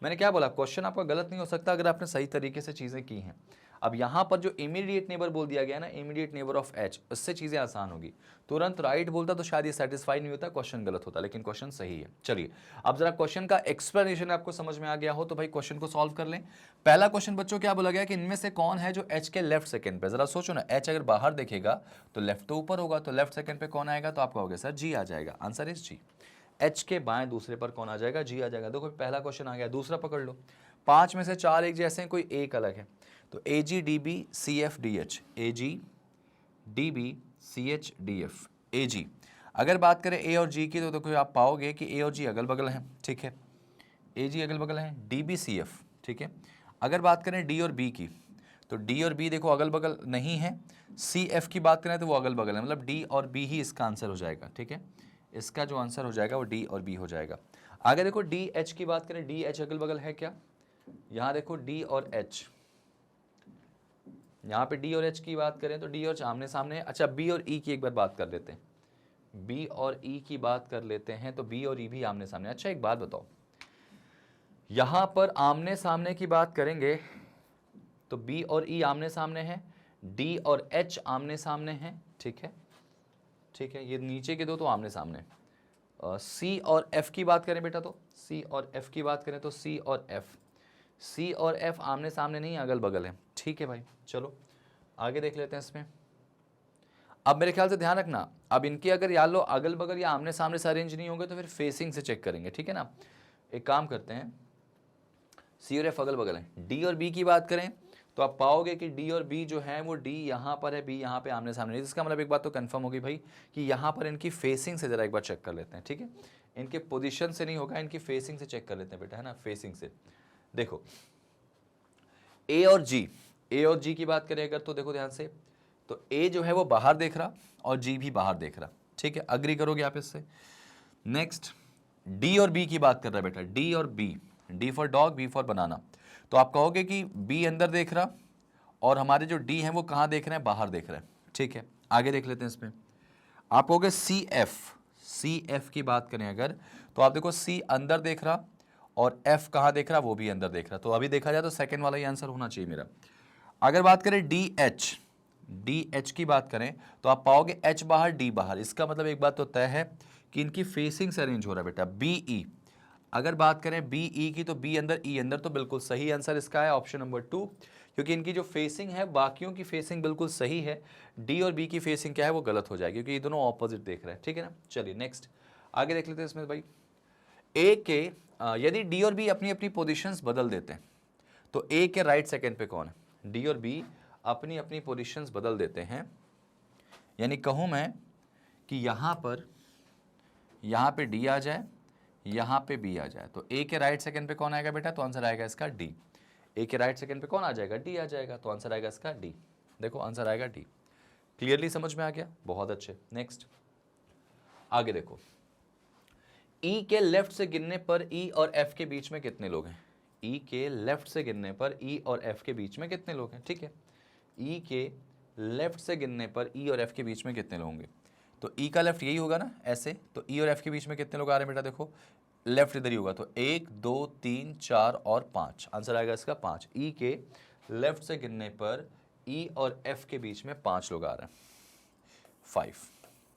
मैंने क्या बोला, क्वेश्चन आपका गलत नहीं हो सकता अगर आपने सही तरीके से चीज़ें की हैं। अब यहाँ पर जो इमीडिएट नेबर बोल दिया गया ना, इमीडिएट नेबर ऑफ H, उससे चीज़ें आसान होगी। तुरंत राइट बोलता तो शायद ये सेटिस्फाई नहीं होता, क्वेश्चन गलत होता, लेकिन क्वेश्चन सही है। चलिए अब जरा क्वेश्चन का एक्सप्लेनेशन आपको समझ में आ गया हो तो भाई क्वेश्चन को सॉल्व कर लें। पहला क्वेश्चन बच्चों क्या बोला गया कि इनमें से कौन है जो H के लेफ्ट सेकंड पे, जरा सोचो ना, H अगर बाहर देखेगा तो लेफ्ट तो ऊपर होगा, तो लेफ्ट सेकंड पे कौन आएगा, तो आप कहोगे सर G आ जाएगा, आंसर इज G। H के बाएं दूसरे पर कौन आ जाएगा, G आ जाएगा। देखो पहला क्वेश्चन आ गया, दूसरा पकड़ लो। 5 में से 4 एक जैसे हैं, कोई एक अलग है, तो AG DB CF DH, AG DB CH DF AG। अगर बात करें A और G की तो देखो आप पाओगे कि A और G अगल बगल हैं, ठीक है, AG अगल बगल हैं, DB CF, ठीक है। अगर बात करें D और B की तो D और B देखो अगल बगल नहीं है, CF की बात करें तो वो अगल बगल है, मतलब D और B ही इसका आंसर हो जाएगा, ठीक है। इसका जो आंसर हो जाएगा वो D और B हो जाएगा। आगे देखो DH की बात करें, DH अगल बगल है क्या, यहाँ देखो D और H, यहाँ पे डी और एच की बात करें तो डी और एच आमने सामने है। अच्छा, बी और ई की एक बार बात कर लेते हैं, बी और ई की बात कर लेते हैं, तो बी और ई भी आमने सामने। अच्छा एक बात बताओ, यहां पर आमने सामने की बात करेंगे तो बी और ई आमने सामने है, डी और एच आमने सामने है, ठीक है, ठीक है, ये नीचे के दो तो आमने सामने। सी और एफ की बात करें बेटा, तो सी और एफ की बात करें तो सी और एफ, सी और एफ आमने सामने नहीं अगल बगल है, ठीक है भाई। चलो आगे देख लेते हैं इसमें। अब मेरे ख्याल से ध्यान रखना, अब इनके अगर याद लो अगल बगल या आमने सामने से अरेंज नहीं होंगे तो फिर फेसिंग से चेक करेंगे, ठीक है ना। एक काम करते हैं, सी और एफ अगल बगल है। डी और बी की बात करें तो आप पाओगे कि डी और बी जो है वो डी यहाँ पर है, बी यहाँ पे आमने सामने नहीं। इसका मतलब एक बात तो कंफर्म होगी भाई कि यहाँ पर इनकी फेसिंग से जरा एक बार चेक कर लेते हैं, ठीक है। इनके पोजीशन से नहीं होगा, इनकी फेसिंग से चेक कर लेते हैं बेटा, है ना, फेसिंग से। देखो ए और जी, ए और जी की बात करें अगर तो देखो ध्यान से, तो ए जो है वो बाहर देख रहा और जी भी बाहर देख रहा, ठीक है, अग्री करोगे आप इससे। नेक्स्ट डी और बी की बात कर रहा है बेटा, डी और B, D for dog, B for banana. तो आप कहोगे कि बी अंदर देख रहा और हमारे जो डी हैं वो कहाँ देख रहे हैं, बाहर देख रहे हैं, ठीक है। आगे देख लेते हैं इसमें, आप कहोगे सी एफ, सी एफ की बात करें अगर तो आप देखो सी अंदर देख रहा और एफ कहाँ देख रहा, वो भी अंदर देख रहा। तो अभी देखा जाए तो सेकंड वाला ही आंसर होना चाहिए मेरा। अगर बात करें डी एच, डी एच की बात करें तो आप पाओगे एच बाहर डी बाहर। इसका मतलब एक बात तो तय है कि इनकी फेसिंग से अरेंज हो रहा है बेटा। बी ई, अगर बात करें बी ई की तो बी अंदर ई अंदर, तो बिल्कुल सही आंसर इसका है ऑप्शन नंबर 2, क्योंकि इनकी जो फेसिंग है बाकियों की फेसिंग बिल्कुल सही है। डी और बी की फेसिंग क्या है वो गलत हो जाएगी क्योंकि ये दोनों ऑपोजिट देख रहे हैं, ठीक है ना। चलिए नेक्स्ट आगे देख लेते हैं इसमें भाई। ए के यदि डी और बी अपनी अपनी पोजिशंस बदल देते हैं तो ए के राइट सेकंड पे कौन है। डी और बी अपनी अपनी पोजीशंस बदल देते हैं, यानी कहूं मैं कि यहां पे डी आ जाए, यहां पे बी आ जाए, तो ए के राइट सेकंड पे कौन आएगा बेटा, तो आंसर आएगा इसका डी। ए के राइट सेकंड पे कौन आ जाएगा, डी आ जाएगा, तो आंसर आएगा इसका डी। देखो आंसर आएगा डी। क्लियरली समझ में आ गया, बहुत अच्छे। नेक्स्ट आगे देखो, ई के लेफ्ट से गिनने पर ई और एफ के बीच में कितने लोग हैं। ई के लेफ्ट से गिनने पर ई और एफ के बीच में कितने लोग हैं, ठीक है। ई के लेफ्ट से गिनने पर ई और एफ के बीच में कितने लोग होंगे, तो ई का लेफ्ट यही होगा ना ऐसे, तो ई और एफ के बीच में कितने लोग आ रहे हैं बेटा, देखो लेफ्ट इधर ही होगा, तो 1 2 3 4 और 5, आंसर आएगा इसका 5। ई के लेफ्ट से गिनने पर ई और एफ के बीच में 5 लोग आ रहे हैं, 5,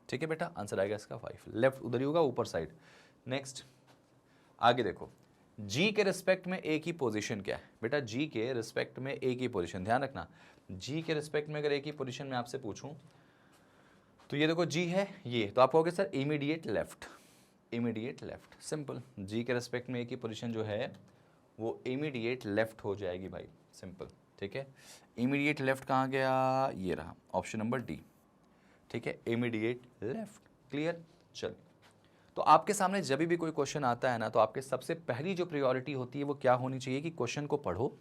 ठीक है बेटा, आंसर आएगा इसका 5। लेफ्ट उधर ही होगा ऊपर साइड। नेक्स्ट आगे देखो, जी के रिस्पेक्ट में ए की पोजीशन क्या है बेटा, जी के रिस्पेक्ट में ए की पोजीशन, ध्यान रखना जी के रिस्पेक्ट में अगर ए की पोजीशन में आपसे पूछूं तो ये देखो जी है ये, तो आप कहोगे sir immediate left, immediate left, simple. G के रिस्पेक्ट में ए की पोजीशन जो है वो इमीडिएट लेफ्ट हो जाएगी भाई, सिंपल, ठीक है। इमीडिएट लेफ्ट कहाँ गया, ये रहा ऑप्शन नंबर डी, ठीक है, इमीडिएट लेफ्ट। क्लियर। चल, तो आपके सामने जब भी कोई क्वेश्चन आता है ना, तो आपके सबसे पहली जो प्रायोरिटी होती है वो क्या होनी चाहिए कि क्वेश्चन को पढ़ो,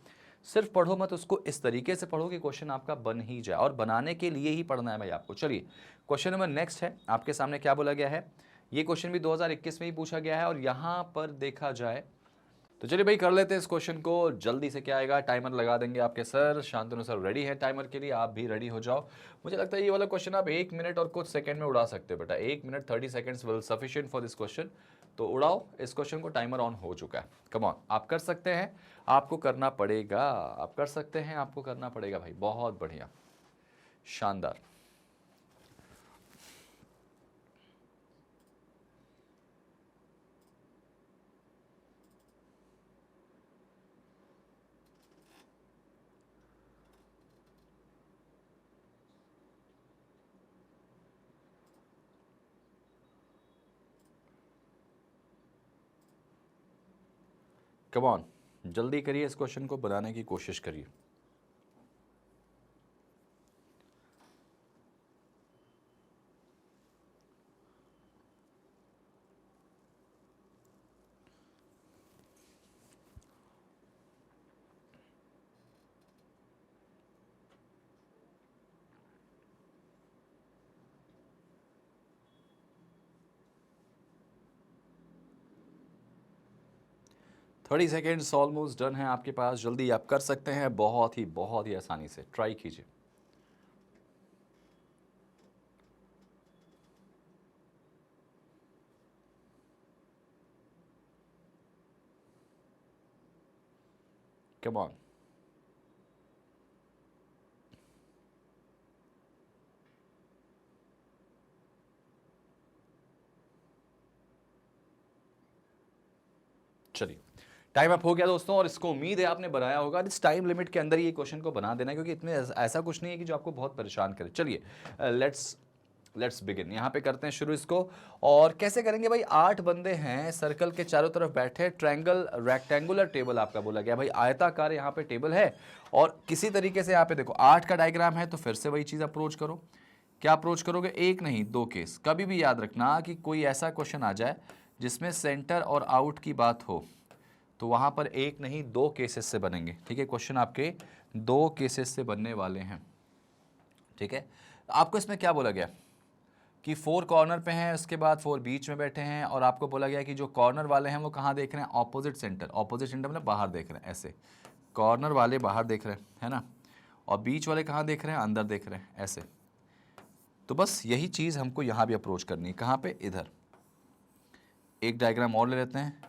सिर्फ पढ़ो मत, उसको इस तरीके से पढ़ो कि क्वेश्चन आपका बन ही जाए, और बनाने के लिए ही पढ़ना है भाई आपको। चलिए क्वेश्चन नंबर नेक्स्ट है, आपके सामने क्या बोला गया है, ये क्वेश्चन भी 2021 में ही पूछा गया है, और यहाँ पर देखा जाए तो चलिए भाई कर लेते हैं इस क्वेश्चन को जल्दी से। क्या आएगा, टाइमर लगा देंगे आपके सर, शांतनु सर रेडी है टाइमर के लिए, आप भी रेडी हो जाओ। मुझे लगता है ये वाला क्वेश्चन आप 1 मिनट और कुछ सेकंड में उड़ा सकते हो बेटा, 1 minute 30 seconds will sufficient for this question. तो उड़ाओ इस क्वेश्चन को, टाइमर ऑन हो चुका है। कम ऑन, आप कर सकते हैं, आपको करना पड़ेगा, आप कर सकते हैं, आपको करना पड़ेगा भाई, बहुत बढ़िया, शानदार। कम ऑन, जल्दी करिए, इस क्वेश्चन को बनाने की कोशिश करिए। थर्टी सेकेंड्स ऑलमोस्ट डन है आपके पास, जल्दी आप कर सकते हैं, बहुत ही आसानी से ट्राई कीजिए। Come on. चलिए, टाइम अप हो गया दोस्तों, और इसको उम्मीद है आपने बनाया होगा। इस टाइम लिमिट के अंदर ये क्वेश्चन को बना देना है, क्योंकि इतने ऐसा कुछ नहीं है कि जो आपको बहुत परेशान करे। चलिए, लेट्स बिगिन। यहाँ पे करते हैं शुरू इसको। और कैसे करेंगे भाई, 8 बंदे हैं सर्कल के चारों तरफ बैठे, ट्रायंगल रेक्टेंगुलर टेबल आपका बोला गया भाई, आयताकार यहाँ पे टेबल है। और किसी तरीके से यहाँ पे देखो 8 का डायग्राम है, तो फिर से वही चीज़ अप्रोच करो। क्या अप्रोच करोगे, एक नहीं 2 केस। कभी भी याद रखना कि कोई ऐसा क्वेश्चन आ जाए जिसमें सेंटर और आउट की बात हो, तो वहाँ पर एक नहीं 2 केसेस से बनेंगे। ठीक है, क्वेश्चन आपके 2 केसेस से बनने वाले हैं। ठीक है, आपको इसमें क्या बोला गया कि 4 कॉर्नर पे हैं, उसके बाद 4 बीच में बैठे हैं, और आपको बोला गया कि जो कॉर्नर वाले हैं वो कहाँ देख रहे हैं, ऑपोजिट सेंटर। ऑपोजिट सेंटर मतलब बाहर देख रहे हैं, ऐसे कॉर्नर वाले बाहर देख रहे हैं, है ना, और बीच वाले कहाँ देख रहे हैं, अंदर देख रहे हैं, ऐसे। तो बस यही चीज़ हमको यहाँ भी अप्रोच करनी है। कहाँ पे, इधर। एक डायग्राम और ले लेते हैं।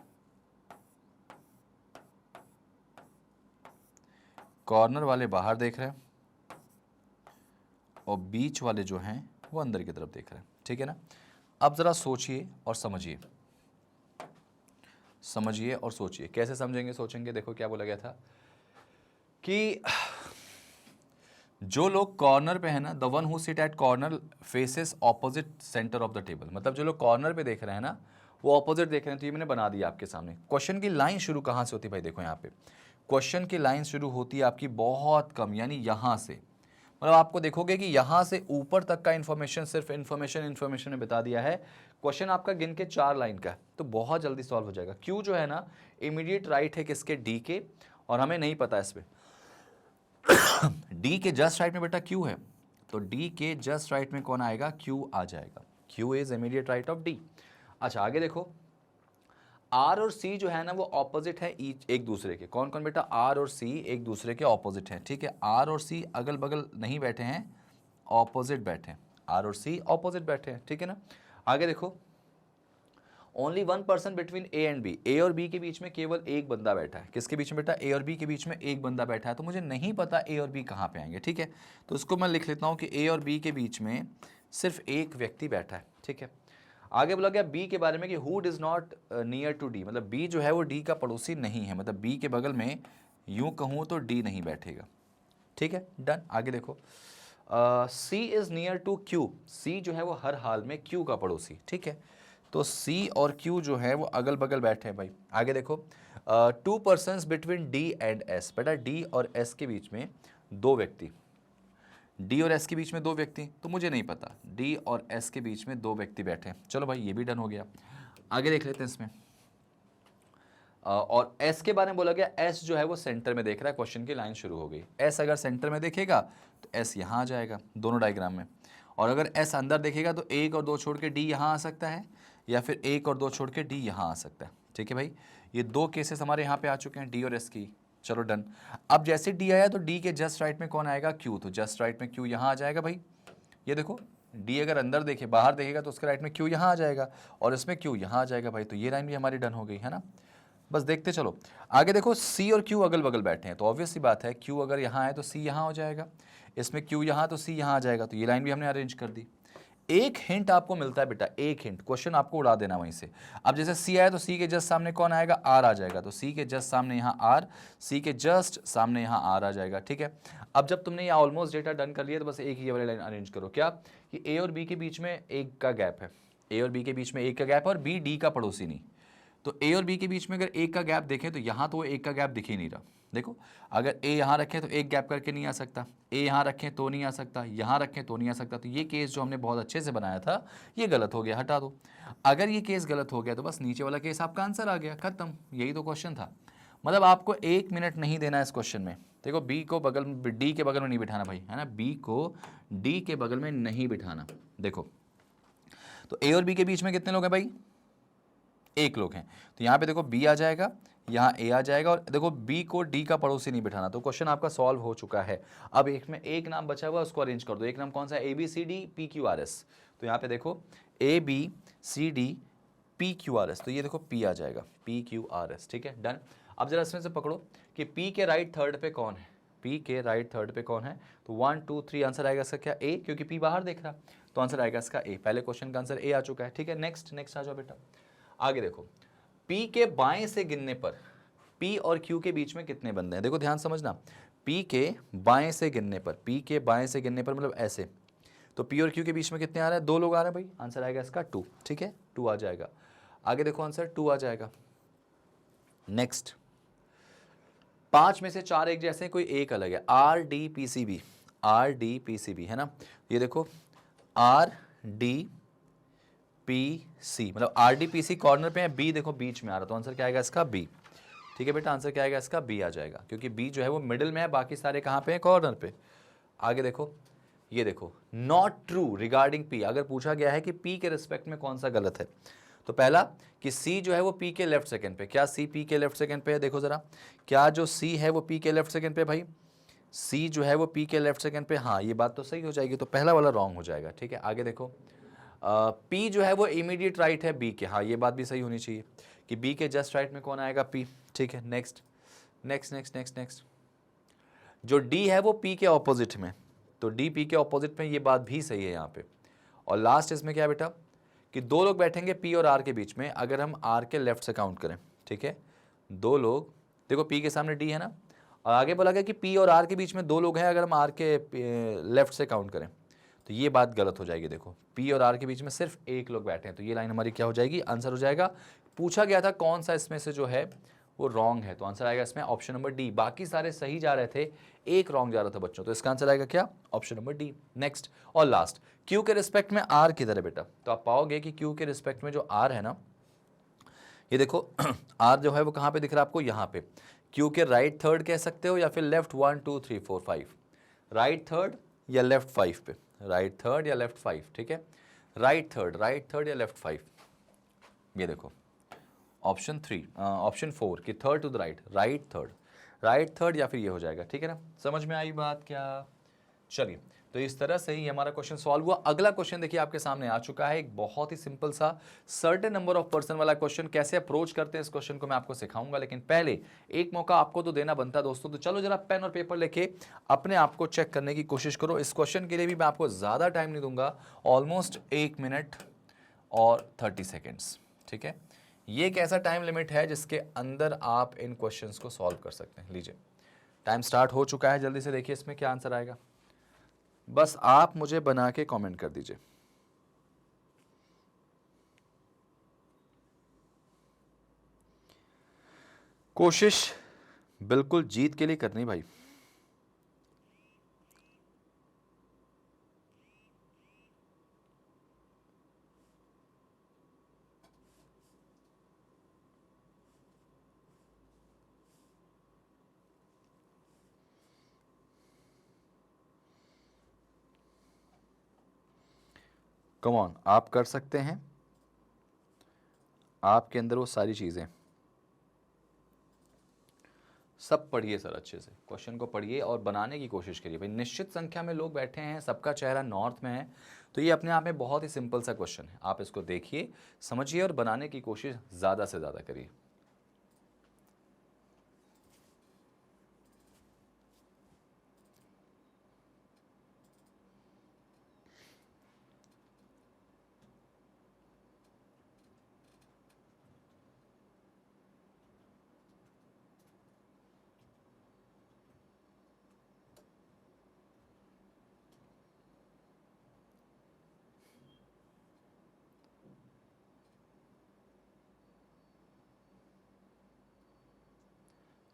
कॉर्नर वाले बाहर देख रहे हैं और बीच वाले जो हैं वो अंदर की तरफ देख रहे हैं। ठीक है ना। अब ज़रा सोचिए और समझिए, समझिए और सोचिए। कैसे समझेंगे सोचेंगे, देखो क्या बोला गया था कि जो लोग कॉर्नर पे है ना, the one who sit at corner faces opposite centre of the table. मतलब जो लोग कॉर्नर पे देख रहे हैं ना, वो ऑपोजिट देख रहे हैं। तो ये मैंने बना दिया आपके सामने। क्वेश्चन की लाइन शुरू कहाँ से होती है भाई, देखो यहाँ पे क्वेश्चन की लाइन शुरू होती है आपकी बहुत कम, यानी यहाँ से। मतलब आपको देखोगे कि यहाँ से ऊपर तक का इन्फॉर्मेशन सिर्फ इन्फॉर्मेशन ने बता दिया है। क्वेश्चन आपका गिन के 4 लाइन का है, तो बहुत जल्दी सॉल्व हो जाएगा। क्यू जो है ना, इमीडिएट राइट है किसके, डी के, और हमें नहीं पता इस पे डी के जस्ट राइट में बेटा क्यू है, तो डी के जस्ट राइट में कौन आएगा, क्यू आ जाएगा। Q is immediate right of D. अच्छा, आगे देखो, आर और सी जो है ना वो ऑपोजिट है एक दूसरे के। कौन कौन बेटा, आर और सी एक दूसरे के ऑपोजिट हैं। ठीक है, आर और सी अगल बगल नहीं बैठे हैं, ऑपोजिट बैठे हैं। आर और सी ऑपोजिट बैठे हैं। ठीक है ना। आगे देखो, only 1 person between A and B. A और बी के बीच में केवल एक बंदा बैठा है। किसके बीच में बेटा, ए और बी के बीच में एक बंदा बैठा है। तो मुझे नहीं पता ए और बी कहाँ पे आएंगे। ठीक है, तो इसको मैं लिख लेता हूँ कि ए और बी के बीच में सिर्फ एक व्यक्ति बैठा है। ठीक है, आगे बोला गया बी के बारे में कि who is not near to D. मतलब बी जो है वो डी का पड़ोसी नहीं है, मतलब बी के बगल में यूं कहूँ तो डी नहीं बैठेगा। ठीक है, डन। आगे देखो, सी इज नियर टू क्यू। सी जो है वो हर हाल में क्यू का पड़ोसी। ठीक है, तो सी और क्यू जो है वो अगल बगल बैठे हैं भाई। आगे देखो, 2 persons between D and S. बेटा डी और एस के बीच में 2 व्यक्ति, डी और एस के बीच में 2 व्यक्ति, तो मुझे नहीं पता। डी और एस के बीच में 2 व्यक्ति बैठे हैं। चलो भाई, ये भी डन हो गया। आगे देख लेते हैं इसमें। और एस के बारे में बोला गया, एस जो है वो सेंटर में देख रहा है। क्वेश्चन की लाइन शुरू हो गई। एस अगर सेंटर में देखेगा तो एस यहाँ आ जाएगा दोनों डायग्राम में, और अगर एस अंदर देखेगा तो 1 और 2 छोड़ के डी यहाँ आ सकता है, या फिर 1 और 2 छोड़ के डी यहाँ आ सकता है। ठीक है भाई, ये 2 केसेस हमारे यहाँ पे आ चुके हैं, डी और एस की। चलो डन। अब जैसे डी आया तो डी के जस्ट राइट में कौन आएगा, क्यू। तो जस्ट राइट में क्यू यहाँ आ जाएगा भाई। ये देखो, डी अगर अंदर देखे बाहर देखेगा तो उसके राइट में क्यू यहाँ आ जाएगा, और इसमें क्यू यहाँ आ जाएगा भाई। तो ये लाइन भी हमारी डन हो गई है ना। बस देखते चलो आगे। देखो, सी और क्यू अगल बगल बैठे हैं, तो ऑब्वियस सी बात है क्यू अगर यहाँ आए तो सी यहाँ हो जाएगा, इसमें क्यू यहाँ तो सी यहाँ आ जाएगा। तो ये लाइन भी हमने अरेंज कर दी। एक हिंट आपको मिलता है बेटा, एक हिंट, क्वेश्चन आपको उड़ा देना वहीं से। अब जैसे सी आया तो सी के जस्ट सामने कौन आएगा, आर आ जाएगा। तो सी के जस्ट सामने यहाँ आर, सी के जस्ट सामने यहाँ आर आ जाएगा। ठीक है, अब जब तुमने ये ऑलमोस्ट डेटा डन कर लिया तो बस एक ही वाली लाइन अरेंज करो। क्या, कि ए और बी के बीच में एक का गैप है। ए और बी के बीच में एक का गैप है, और बी डी का पड़ोसी नहीं। तो ए और बी के बीच में अगर एक का गैप देखें तो यहाँ तो एक का गैप दिख ही नहीं रहा। देखो, अगर ए यहाँ रखें तो एक गैप करके नहीं आ सकता, ए यहाँ रखें तो नहीं आ सकता, यहाँ रखें तो नहीं आ सकता। तो ये केस जो हमने बहुत अच्छे से बनाया था ये गलत हो गया, हटा दो। अगर ये केस गलत हो गया तो बस नीचे वाला केस आपका आंसर आ गया, खत्म। यही तो क्वेश्चन था। मतलब आपको 1 मिनट नहीं देना है इस क्वेश्चन में। देखो, बी को बगल में, डी के बगल में नहीं बिठाना भाई, है ना। बी को डी के बगल में नहीं बिठाना। देखो, तो ए और बी के बीच में कितने लोग हैं भाई, 1 लोग हैं। तो यहाँ पे देखो बी आ जाएगा, यहाँ ए आ जाएगा, और देखो बी को डी का पड़ोसी नहीं बिठाना। तो क्वेश्चन आपका सॉल्व हो चुका है। अब एक में एक नाम बचा हुआ, उसको अरेंज कर दो। एक नाम कौन सा है, A B C D P Q R S. तो यहाँ पे देखो A B C D P Q R S, तो ये देखो पी आ जाएगा, पी क्यू आर एस। ठीक है, डन। अब जरा इसमें से पकड़ो कि पी के राइट थर्ड पे कौन है, पी के राइट थर्ड पे कौन है, तो 1 2 3 आंसर आएगा इसका क्या, ए, क्योंकि पी बाहर देख रहा, तो आंसर आएगा इसका ए। पहले क्वेश्चन का आंसर ए आ चुका है, ठीक है। नेक्स्ट नेक्स्ट आ जाओ बेटा, आगे देखो, पी के बाएं से गिनने पर पी और क्यू के बीच में कितने बंदे हैं, देखो ध्यान समझना, पी के बाएं से गिनने पर, पी के बाएं से गिनने पर मतलब ऐसे, तो पी और क्यू के बीच में कितने आ रहे हैं, 2 लोग आ रहे हैं भाई, आंसर आएगा इसका 2, ठीक है, 2 आ जाएगा। आगे देखो आंसर 2 आ जाएगा। नेक्स्ट, 5 में से 4 एक जैसे, कोई एक अलग है, R D P C B, R D P C B है ना, ये देखो आर डी पी सी, मतलब R D P C corner पे है, बी देखो बीच में आ रहा, तो आंसर क्या आएगा इसका बी, ठीक है बेटा, आंसर क्या आएगा इसका बी आ जाएगा, क्योंकि बी जो है वो मिडिल में है, बाकी सारे कहाँ पे हैं, कॉर्नर पे। आगे देखो, ये देखो नॉट ट्रू रिगार्डिंग पी, अगर पूछा गया है कि पी के रिस्पेक्ट में कौन सा गलत है, तो पहला कि सी जो है वो पी के लेफ्ट सेकंड पे, क्या सी पी के लेफ्ट सेकंड पे है, देखो जरा, क्या जो सी है वो पी के लेफ्ट सेकंड पे भाई, सी जो है वो पी के लेफ्ट सेकंड पे, हाँ ये बात तो सही हो जाएगी, तो पहला वाला रॉन्ग हो जाएगा, ठीक है। आगे देखो, पी जो है वो इमीडिएट राइट है बी के, हाँ ये बात भी सही होनी चाहिए कि बी के जस्ट राइट में कौन आएगा, पी, ठीक है। Next next next next next, जो डी है वो पी के ऑपोजिट में, तो डी पी के ऑपोजिट में, ये बात भी सही है यहाँ पे। और लास्ट इसमें क्या है बेटा कि 2 लोग बैठेंगे पी और आर के बीच में, अगर हम आर के लेफ्ट से काउंट करें, ठीक है, 2 लोग, देखो पी के सामने डी है ना, और आगे बोला गया कि पी और आर के बीच में 2 लोग हैं, अगर हम आर के लेफ्ट से काउंट करें, तो ये बात गलत हो जाएगी। देखो पी और आर के बीच में सिर्फ एक लोग बैठे हैं, तो ये लाइन हमारी क्या हो जाएगी, आंसर हो जाएगा। पूछा गया था कौन सा इसमें से जो है वो रॉन्ग है, तो आंसर आएगा इसमें ऑप्शन नंबर डी, बाकी सारे सही जा रहे थे, एक रॉन्ग जा रहा था बच्चों, तो इसका आंसर आएगा क्या, ऑप्शन नंबर डी। नेक्स्ट और लास्ट, क्यू के रिस्पेक्ट में आर किधर है बेटा, तो आप पाओगे कि क्यू के रिस्पेक्ट में जो आर है ना, ये देखो आर जो है वो कहाँ पे दिख रहा है आपको, यहाँ पे, क्यू के राइट थर्ड कह सकते हो या फिर लेफ्ट 1 2 3 4 5, राइट थर्ड या लेफ्ट 5 पे, राइट थर्ड या लेफ्ट 5, ठीक है, राइट थर्ड या लेफ्ट 5, ये देखो ऑप्शन 3 ऑप्शन 4 कि third to the right, right third या फिर ये हो जाएगा, ठीक है ना, समझ में आई बात क्या। चलिए, तो इस तरह से ही हमारा क्वेश्चन सॉल्व हुआ। अगला क्वेश्चन देखिए आपके सामने आ चुका है, एक बहुत ही सिंपल सा सर्टेन नंबर ऑफ पर्सन वाला क्वेश्चन, कैसे अप्रोच करते हैं इस क्वेश्चन को मैं आपको सिखाऊंगा, लेकिन पहले एक मौका आपको तो देना बनता है दोस्तों, तो चलो जरा पेन और पेपर लेके अपने आप को चेक करने की कोशिश करो। इस क्वेश्चन के लिए भी मैं आपको ज़्यादा टाइम नहीं दूंगा, ऑलमोस्ट 1 मिनट और 30 सेकेंड्स, ठीक है। ये एक ऐसा टाइम लिमिट है जिसके अंदर आप इन क्वेश्चंस को सॉल्व कर सकते हैं। लीजिए टाइम स्टार्ट हो चुका है, जल्दी से देखिए इसमें क्या आंसर आएगा, बस आप मुझे बना के कमेंट कर दीजिए। कोशिश बिल्कुल जीत के लिए करनी भाई। कम ऑन, आप कर सकते हैं, आपके अंदर वो सारी चीज़ें, सब पढ़िए सर, अच्छे से क्वेश्चन को पढ़िए और बनाने की कोशिश करिए भाई। निश्चित संख्या में लोग बैठे हैं, सबका चेहरा नॉर्थ में है, तो ये अपने आप में बहुत ही सिंपल सा क्वेश्चन है, आप इसको देखिए, समझिए और बनाने की कोशिश ज़्यादा से ज़्यादा करिए।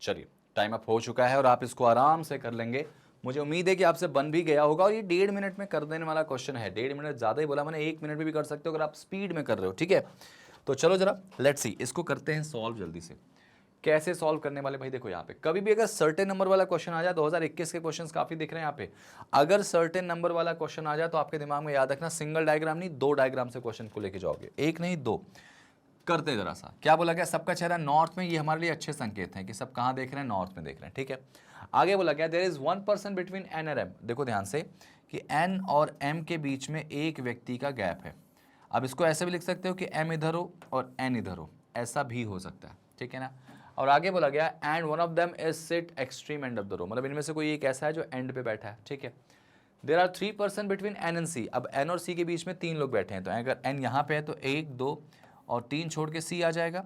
चलिए टाइम अप हो चुका है और आप इसको आराम से कर लेंगे, मुझे उम्मीद है कि आपसे बन भी गया होगा। और ये 1.5 मिनट में कर देने वाला क्वेश्चन है, 1.5 मिनट ज़्यादा ही बोला मैंने, 1 मिनट में भी कर सकते हो अगर आप स्पीड में कर रहे हो, ठीक है। तो चलो जरा लेट्स सी, इसको करते हैं सॉल्व जल्दी से। कैसे सॉल्व करने वाले भाई, देखो यहाँ पे कभी भी अगर सर्टेन नंबर वाला क्वेश्चन आ जाए, 2021 के क्वेश्चंस काफी दिख रहे हैं यहाँ पे, अगर सर्टेन नंबर वाला क्वेश्चन आ जाए तो आपके दिमाग में याद रखना, सिंगल डायग्राम नहीं 2 डायग्राम से क्वेश्चन को लेके जाओगे, एक नहीं 2। करते जरा सा, क्या बोला गया, सबका चेहरा नॉर्थ में, ये हमारे लिए अच्छे संकेत हैं कि सब कहाँ देख रहे हैं, नॉर्थ में देख रहे हैं, ठीक है। आगे बोला गया there is 1 person between N और एम, देखो ध्यान से कि एन और एम के बीच में एक व्यक्ति का गैप है। अब इसको ऐसे भी लिख सकते हो कि एम इधर हो और एन इधर हो, ऐसा भी हो सकता है, ठीक है ना। और आगे बोला गया and one of them is sit extreme end of the row, मतलब इनमें से कोई एक ऐसा है जो एंड पे बैठा है, ठीक है। There are 3 person between N and C, अब एन और सी के बीच में 3 लोग बैठे हैं, तो अगर एन यहाँ पे है तो 1 2 और 3 छोड़ के सी आ जाएगा।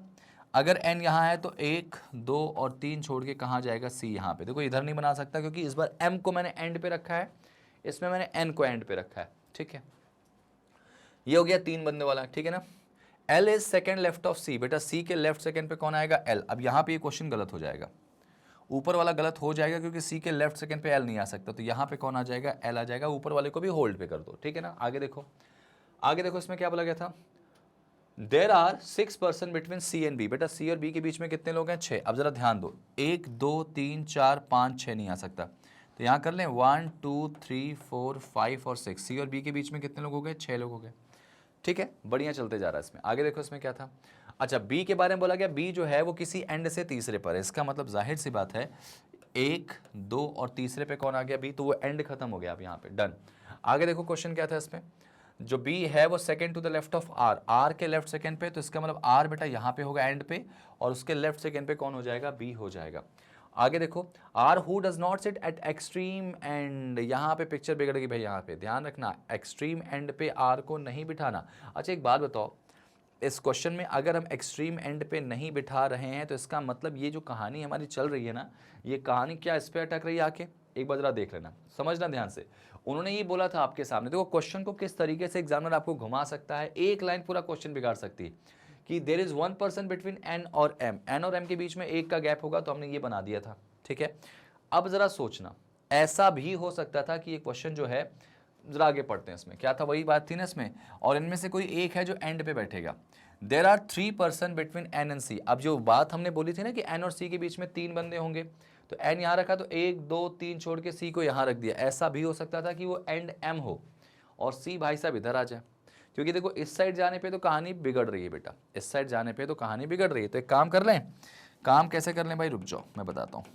अगर एन यहाँ है तो 1 2 और 3 छोड़ के कहाँ जाएगा, सी यहाँ पे। देखो इधर नहीं बना सकता क्योंकि इस बार एम को मैंने एंड पे रखा है, इसमें मैंने एन को एंड पे रखा है, ठीक है। ये हो गया 3 बंदे वाला, ठीक है ना। L is second left of C, बेटा सी के लेफ्ट सेकेंड पे कौन आएगा, एल। अब यहाँ पे ये क्वेश्चन गलत हो जाएगा, ऊपर वाला गलत हो जाएगा क्योंकि सी के लेफ्ट सेकंड पे एल नहीं आ सकता, तो यहाँ पे कौन आ जाएगा, एल आ जाएगा। ऊपर वाले को भी होल्ड पे कर दो, ठीक है ना। आगे देखो, आगे देखो इसमें क्या बोला गया था, there are 6 person between C and B, बेटा सी और बी के बीच में कितने लोग हैं, 6। अब जरा ध्यान दो, 1 2 3 4 5 6 नहीं आ सकता, तो यहाँ कर लें 1 2 3 4 5 और 6, सी और बी के बीच में कितने लोग हो गए, 6 लोग हो गए, ठीक है। बढ़िया चलते जा रहा है इसमें। आगे देखो इसमें क्या था, अच्छा बी के बारे में बोला गया, बी जो है वो किसी एंड से तीसरे पर है, इसका मतलब जाहिर सी बात है 1 2 और तीसरे पे कौन आ गया, बी, तो वो एंड खत्म हो गया अब यहाँ पे, डन। आगे देखो क्वेश्चन क्या था इसमें, जो बी है वो second to the left of R, R के लेफ्ट सेकंड पे, तो इसका मतलब आर बेटा यहाँ पे होगा एंड पे, और उसके लेफ्ट सेकंड पे कौन हो जाएगा, बी हो जाएगा। आगे देखो, R who does not sit at extreme end, यहाँ पे पिक्चर बिगड़ गई भाई, यहाँ पे ध्यान रखना, एक्सट्रीम एंड पे आर को नहीं बिठाना। अच्छा एक बात बताओ, इस क्वेश्चन में अगर हम एक्सट्रीम एंड पे नहीं बिठा रहे हैं तो इसका मतलब ये जो कहानी हमारी चल रही है ना, ये कहानी क्या इस पे अटक रही है आके, एक बार जरा देख लेना, समझना ध्यान से। उन्होंने ये बोला था आपके सामने, देखो क्वेश्चन को किस तरीके से एग्जामिनर आपको घुमा सकता है, एक लाइन पूरा क्वेश्चन बिगाड़ सकती है कि there is 1 person between N और एम, एन और एम के बीच में 1 का गैप होगा, तो हमने ये बना दिया था, ठीक है। अब जरा सोचना, ऐसा भी हो सकता था कि ये क्वेश्चन जो है, जरा आगे पढ़ते हैं इसमें क्या था, वही बात थी ना इसमें, और इनमें से कोई एक है जो एंड पे बैठेगा। There are 3 person between N and C, अब जो बात हमने बोली थी ना कि एन और सी के बीच में 3 बंदे होंगे, तो एन यहाँ रखा तो 1 2 3 छोड़ के सी को यहाँ रख दिया। ऐसा भी हो सकता था कि वो एंड एम हो और सी भाई साहब इधर आ जाए, क्योंकि देखो इस साइड जाने पे तो कहानी बिगड़ रही है बेटा, इस साइड जाने पे तो कहानी बिगड़ रही है। तो एक काम कर लें, काम कैसे कर लें भाई, रुक जाओ मैं बताता हूँ।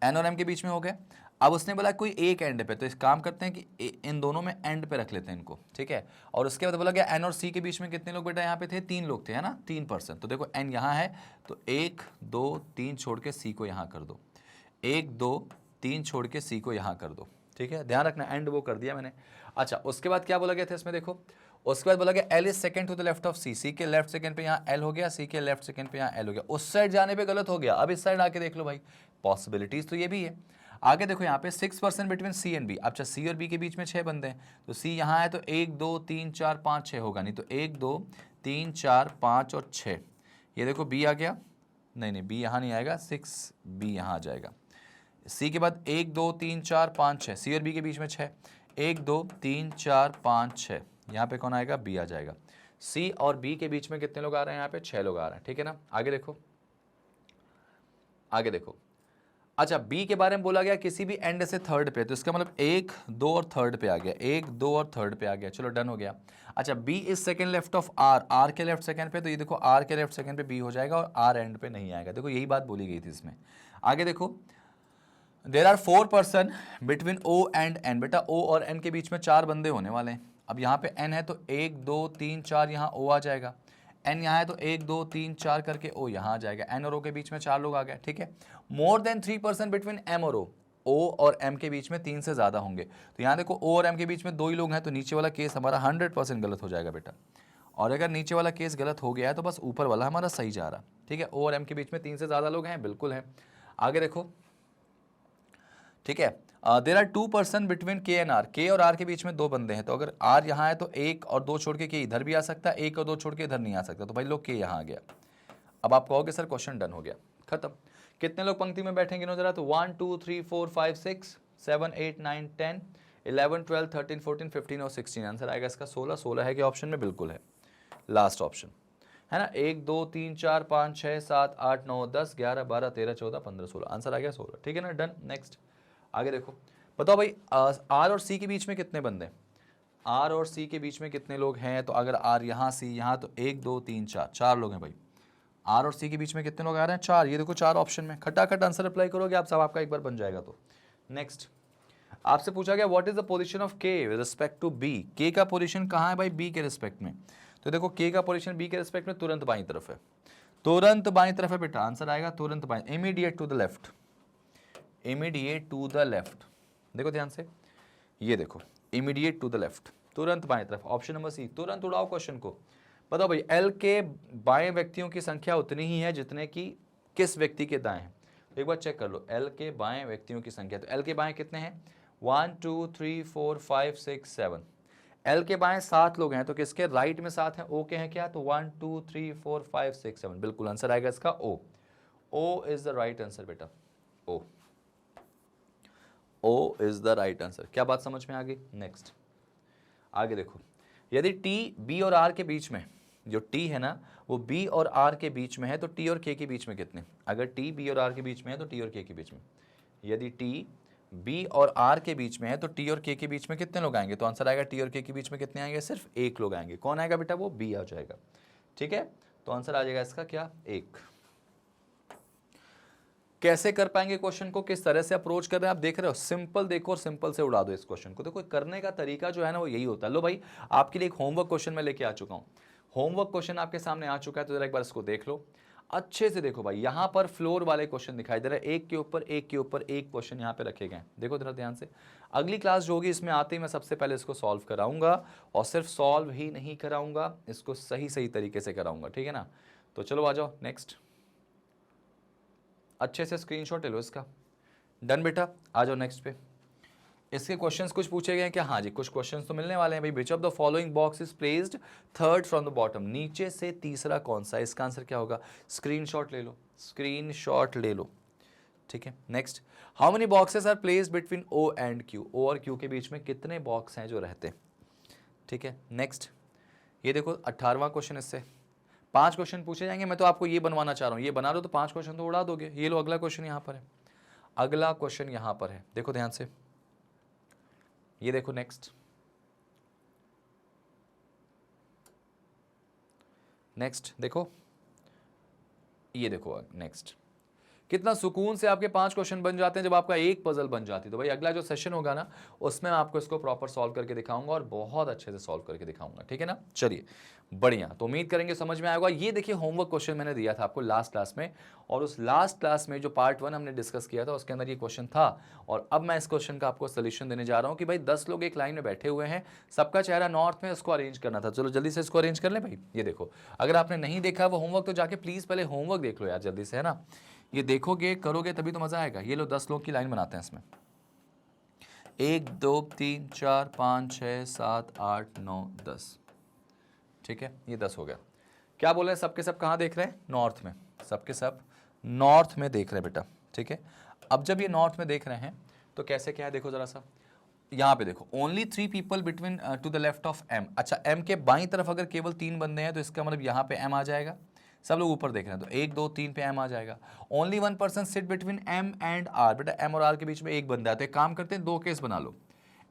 एन और एम के बीच में हो गए, अब उसने बोला कोई एक एंड पे, तो इस काम करते हैं कि इन दोनों में एंड पे रख लेते हैं इनको, ठीक है। और उसके बाद बोला गया एन और सी के बीच में कितने लोग बेटा यहाँ पे थे, 3 लोग थे, है ना, 3 पर्सन। तो देखो एन यहाँ है तो 1 2 3 छोड़ के सी को यहाँ कर दो, 1 2 3 छोड़ के सी को यहाँ कर दो, ठीक है। ध्यान रखना एंड वो कर दिया मैंने। अच्छा उसके बाद क्या बोला गया था इसमें, देखो उसके बाद बोला गया L is second to the left of C, C के लेफ्ट सेकंड पे यहाँ एल हो गया, सी के लेफ्ट सेकंड पे यहाँ एल हो गया। उस साइड जाने पे गलत हो गया, अब इस साइड आके देख लो भाई, पॉसिबिलिटीज तो ये भी है। आगे देखो यहाँ पे 6 person between C and B, अच्छा सी और बी के बीच में 6 बंदे हैं, तो सी यहाँ है तो 1 2 3 4 5 6 होगा नहीं, तो 1 2 3 4 5 और 6, ये देखो बी आ गया, नहीं नहीं बी यहाँ नहीं आएगा, 6 बी यहाँ आ जाएगा। सी के बाद 1 2 3 4 5 6, सी और बी के बीच में 6, 1 2 3 4 5 6, यहाँ पे कौन आएगा, बी आ जाएगा। सी और बी के बीच में कितने लोग आ रहे हैं, यहाँ पे 6 लोग आ रहे हैं, ठीक है ना। आगे देखो, आगे देखो, अच्छा बी के बारे में बोला गया किसी भी एंड से थर्ड पे, तो इसका मतलब 1 2 और थर्ड पे आ गया, 1 2 और थर्ड पे आ गया, चलो डन हो गया। अच्छा B is second left of R, R के लेफ्ट सेकंड पे, तो ये देखो आर के लेफ्ट सेकंड पे बी हो जाएगा और आर एंड पे नहीं आएगा, देखो यही बात बोली गई थी इसमें। आगे देखो, there are 4 person between O and N, बेटा ओ और एन के बीच में 4 बंदे होने वाले हैं। अब यहाँ पे एन है तो 1 2 3 4 यहाँ ओ आ जाएगा, एन यहाँ है तो 1 2 3 4 करके ओ यहाँ आ जाएगा, एन और ओ के बीच में 4 लोग आ गए, ठीक है। More than 3 person between M और ओ और एम के बीच में 3 से ज़्यादा होंगे, तो यहाँ देखो ओ और एम के बीच में 2 ही लोग हैं, तो नीचे वाला केस हमारा 100% गलत हो जाएगा बेटा। और अगर नीचे वाला केस गलत हो गया है तो बस ऊपर वाला हमारा सही जा रहा, ठीक है। ओ और एम के बीच में 3 से ज़्यादा लोग हैं, बिल्कुल हैं। आगे देखो, ठीक है, देर आर 2 पर्सन बिटवीन के एंड आर, के और आर के बीच में 2 बंदे हैं, तो अगर आर यहाँ है तो 1 और 2 छोड़ के इधर भी आ सकता है, 1 और 2 छोड़ के इधर नहीं आ सकता, तो भाई लोग के यहाँ आ गया। अब आप कहोगे सर क्वेश्चन डन हो गया, खत्म। कितने लोग पंक्ति में बैठेंगे नो जरा, तो 1 2 3 4 5 6 7 8 9 10 11 12 13 14 15 और 16, आंसर आएगा इसका 16। 16 है कि ऑप्शन में, बिल्कुल है, लास्ट ऑप्शन है ना। 1 2 3 4 5 6 7 8 9 10 11 12 13 14 15 16, आंसर आ गया 16, ठीक है ना, डन। नेक्स्ट आगे देखो, बताओ भाई आर और सी के बीच में कितने बंदे, आर और सी के बीच में कितने लोग हैं, तो अगर आर यहाँ सी यहाँ, तो 1 2 3 4, 4 लोग हैं भाई। आर और सी के बीच में कितने लोग आ रहे हैं, 4, ये देखो 4 ऑप्शन में, खटाखट आंसर अप्लाई करोगे आप सब, आपका एक बार बन जाएगा। तो नेक्स्ट आपसे पूछा गया what is the position of के विद रिस्पेक्ट टू बी, के का पोजीशन कहाँ है भाई, बी के रिस्पेक्ट में, तो देखो के का पोजीशन बी के रिस्पेक्ट में तुरंत बाईं तरफ है, तुरंत बाएं तरफ है बेटा, आंसर आएगा तुरंत बाएं, immediate to the left, immediate to the left. देखो ध्यान से, ये देखो इमीडिएट टू द लेफ्ट, तुरंत बाएं तरफ, ऑप्शन नंबर सी। तुरंत उड़ाओ क्वेश्चन को, बताओ भाई एल के बाएं व्यक्तियों की संख्या उतनी ही है जितने की किस व्यक्ति के दाएं हैं। तो एक बार चेक कर लो, एल के बाएं व्यक्तियों की संख्या, तो एल के बाएं कितने हैं, 1 2 3 4 5 6 7। एल के बाएं 7 लोग हैं, तो किसके राइट में 7 हैं, ओ के हैं क्या, तो 1 2 3 4 5 6 7, बिल्कुल आंसर आएगा इसका O. O is the right answer बेटा, O, O is the right answer. क्या बात समझ में आ गई? नेक्स्ट आगे देखो, यदि टी बी और आर के बीच में, जो टी है ना वो बी और आर के बीच में है, तो टी और के के बीच में कितने, अगर टी बी और आर के बीच में है तो टी और के के बीच में, यदि टी बी और आर के बीच में है तो टी और के के बीच में कितने लोग आएंगे, तो आंसर आएगा टी और के के बीच में कितने आएंगे, सिर्फ एक लोग आएंगे। कौन आएगा बेटा, वो बी आ जाएगा। ठीक है, तो आंसर आ जाएगा इसका क्या, एक। कैसे कर पाएंगे क्वेश्चन को, किस तरह से अप्रोच कर रहे हैं आप देख रहे हो, सिंपल देखो और सिंपल से उड़ा दो इस क्वेश्चन को। देखो करने का तरीका जो है ना वो यही होता है। लो भाई आपके लिए एक होमवर्क क्वेश्चन मैं लेके आ चुका हूं, होमवर्क क्वेश्चन आपके सामने आ चुका है, तो जरा एक बार इसको देख लो अच्छे से। देखो भाई यहां पर फ्लोर वाले क्वेश्चन दिखाई दे रहे हैं, एक के ऊपर एक के ऊपर एक क्वेश्चन यहां पे रखे गए हैं। देखो जरा ध्यान से, अगली क्लास जो होगी इसमें आते ही मैं सबसे पहले इसको सॉल्व कराऊंगा, और सिर्फ सॉल्व ही नहीं कराऊंगा, इसको सही सही तरीके से कराऊंगा। ठीक है ना, तो चलो आ जाओ नेक्स्ट, अच्छे से स्क्रीनशॉट ले लो इसका। डन बेटा, आ जाओ नेक्स्ट पे। इसके क्वेश्चंस कुछ पूछे गए हैं क्या, हाँ जी कुछ क्वेश्चंस तो मिलने वाले हैं भाई। विच of the following box is placed third from the bottom, नीचे से तीसरा कौन सा है, इसका आंसर क्या होगा, स्क्रीनशॉट ले लो, स्क्रीनशॉट ले लो। ठीक है, next, how many boxes are placed between O and Q, O और क्यू के बीच में कितने बॉक्स हैं जो रहते हैं। ठीक है, नेक्स्ट, ये देखो 18वां क्वेश्चन, इससे 5 क्वेश्चन पूछे जाएंगे। मैं तो आपको ये बनवाना चाह रहा हूँ, ये बना दो तो 5 क्वेश्चन तो उड़ा दोगे। ये लो अगला क्वेश्चन यहाँ पर है, अगला क्वेश्चन यहाँ पर है, देखो ध्यान से, ये देखो नेक्स्ट, नेक्स्ट देखो, ये देखो नेक्स्ट, कितना सुकून से आपके 5 क्वेश्चन बन जाते हैं जब आपका एक पजल बन जाती है। तो भाई अगला जो सेशन होगा ना उसमें मैं आपको इसको प्रॉपर सॉल्व करके दिखाऊंगा और बहुत अच्छे से सॉल्व करके दिखाऊंगा। ठीक है ना, चलिए बढ़िया, तो उम्मीद करेंगे समझ में आएगा। ये देखिए होमवर्क क्वेश्चन मैंने दिया था आपको लास्ट क्लास में, और उस लास्ट क्लास में जो पार्ट 1 हमने डिस्कस किया था उसके अंदर ये क्वेश्चन था, और अब मैं इस क्वेश्चन का आपको सोल्यूशन देने जा रहा हूँ कि भाई 10 लोग एक लाइन में बैठे हुए हैं, सबका चेहरा नॉर्थ में, उसको अरेंज करना था। चलो जल्दी से इसको अरेंज कर ले भाई। ये देखो, अगर आपने नहीं देखा वो होमवर्क तो जाके प्लीज पहले होमवर्क देख लो यार जल्दी से, है ना, ये देखोगे करोगे तभी तो मजा आएगा। ये लो 10 लोग की लाइन बनाते हैं इसमें, 1 2 3 4 5 6 7 8 9 10। ठीक है, ये 10 हो गया। क्या बोल रहे हैं, सबके सब कहाँ देख रहे हैं, नॉर्थ में, सबके सब नॉर्थ में देख रहे हैं बेटा। ठीक है, अब जब ये नॉर्थ में देख रहे हैं तो कैसे क्या है, देखो जरा सा यहाँ पे देखो, only 3 people between to the left of M. अच्छा, एम के बाईं तरफ अगर केवल 3 बंदे हैं तो इसका मतलब यहाँ पे एम आ जाएगा, सब लोग ऊपर देख रहे हैं तो 1 2 3 पे एम आ जाएगा। Only 1 person sit between M and R, बेटा एम और आर के बीच में एक बंदा है, तो एक काम करते हैं 2 केस बना लो,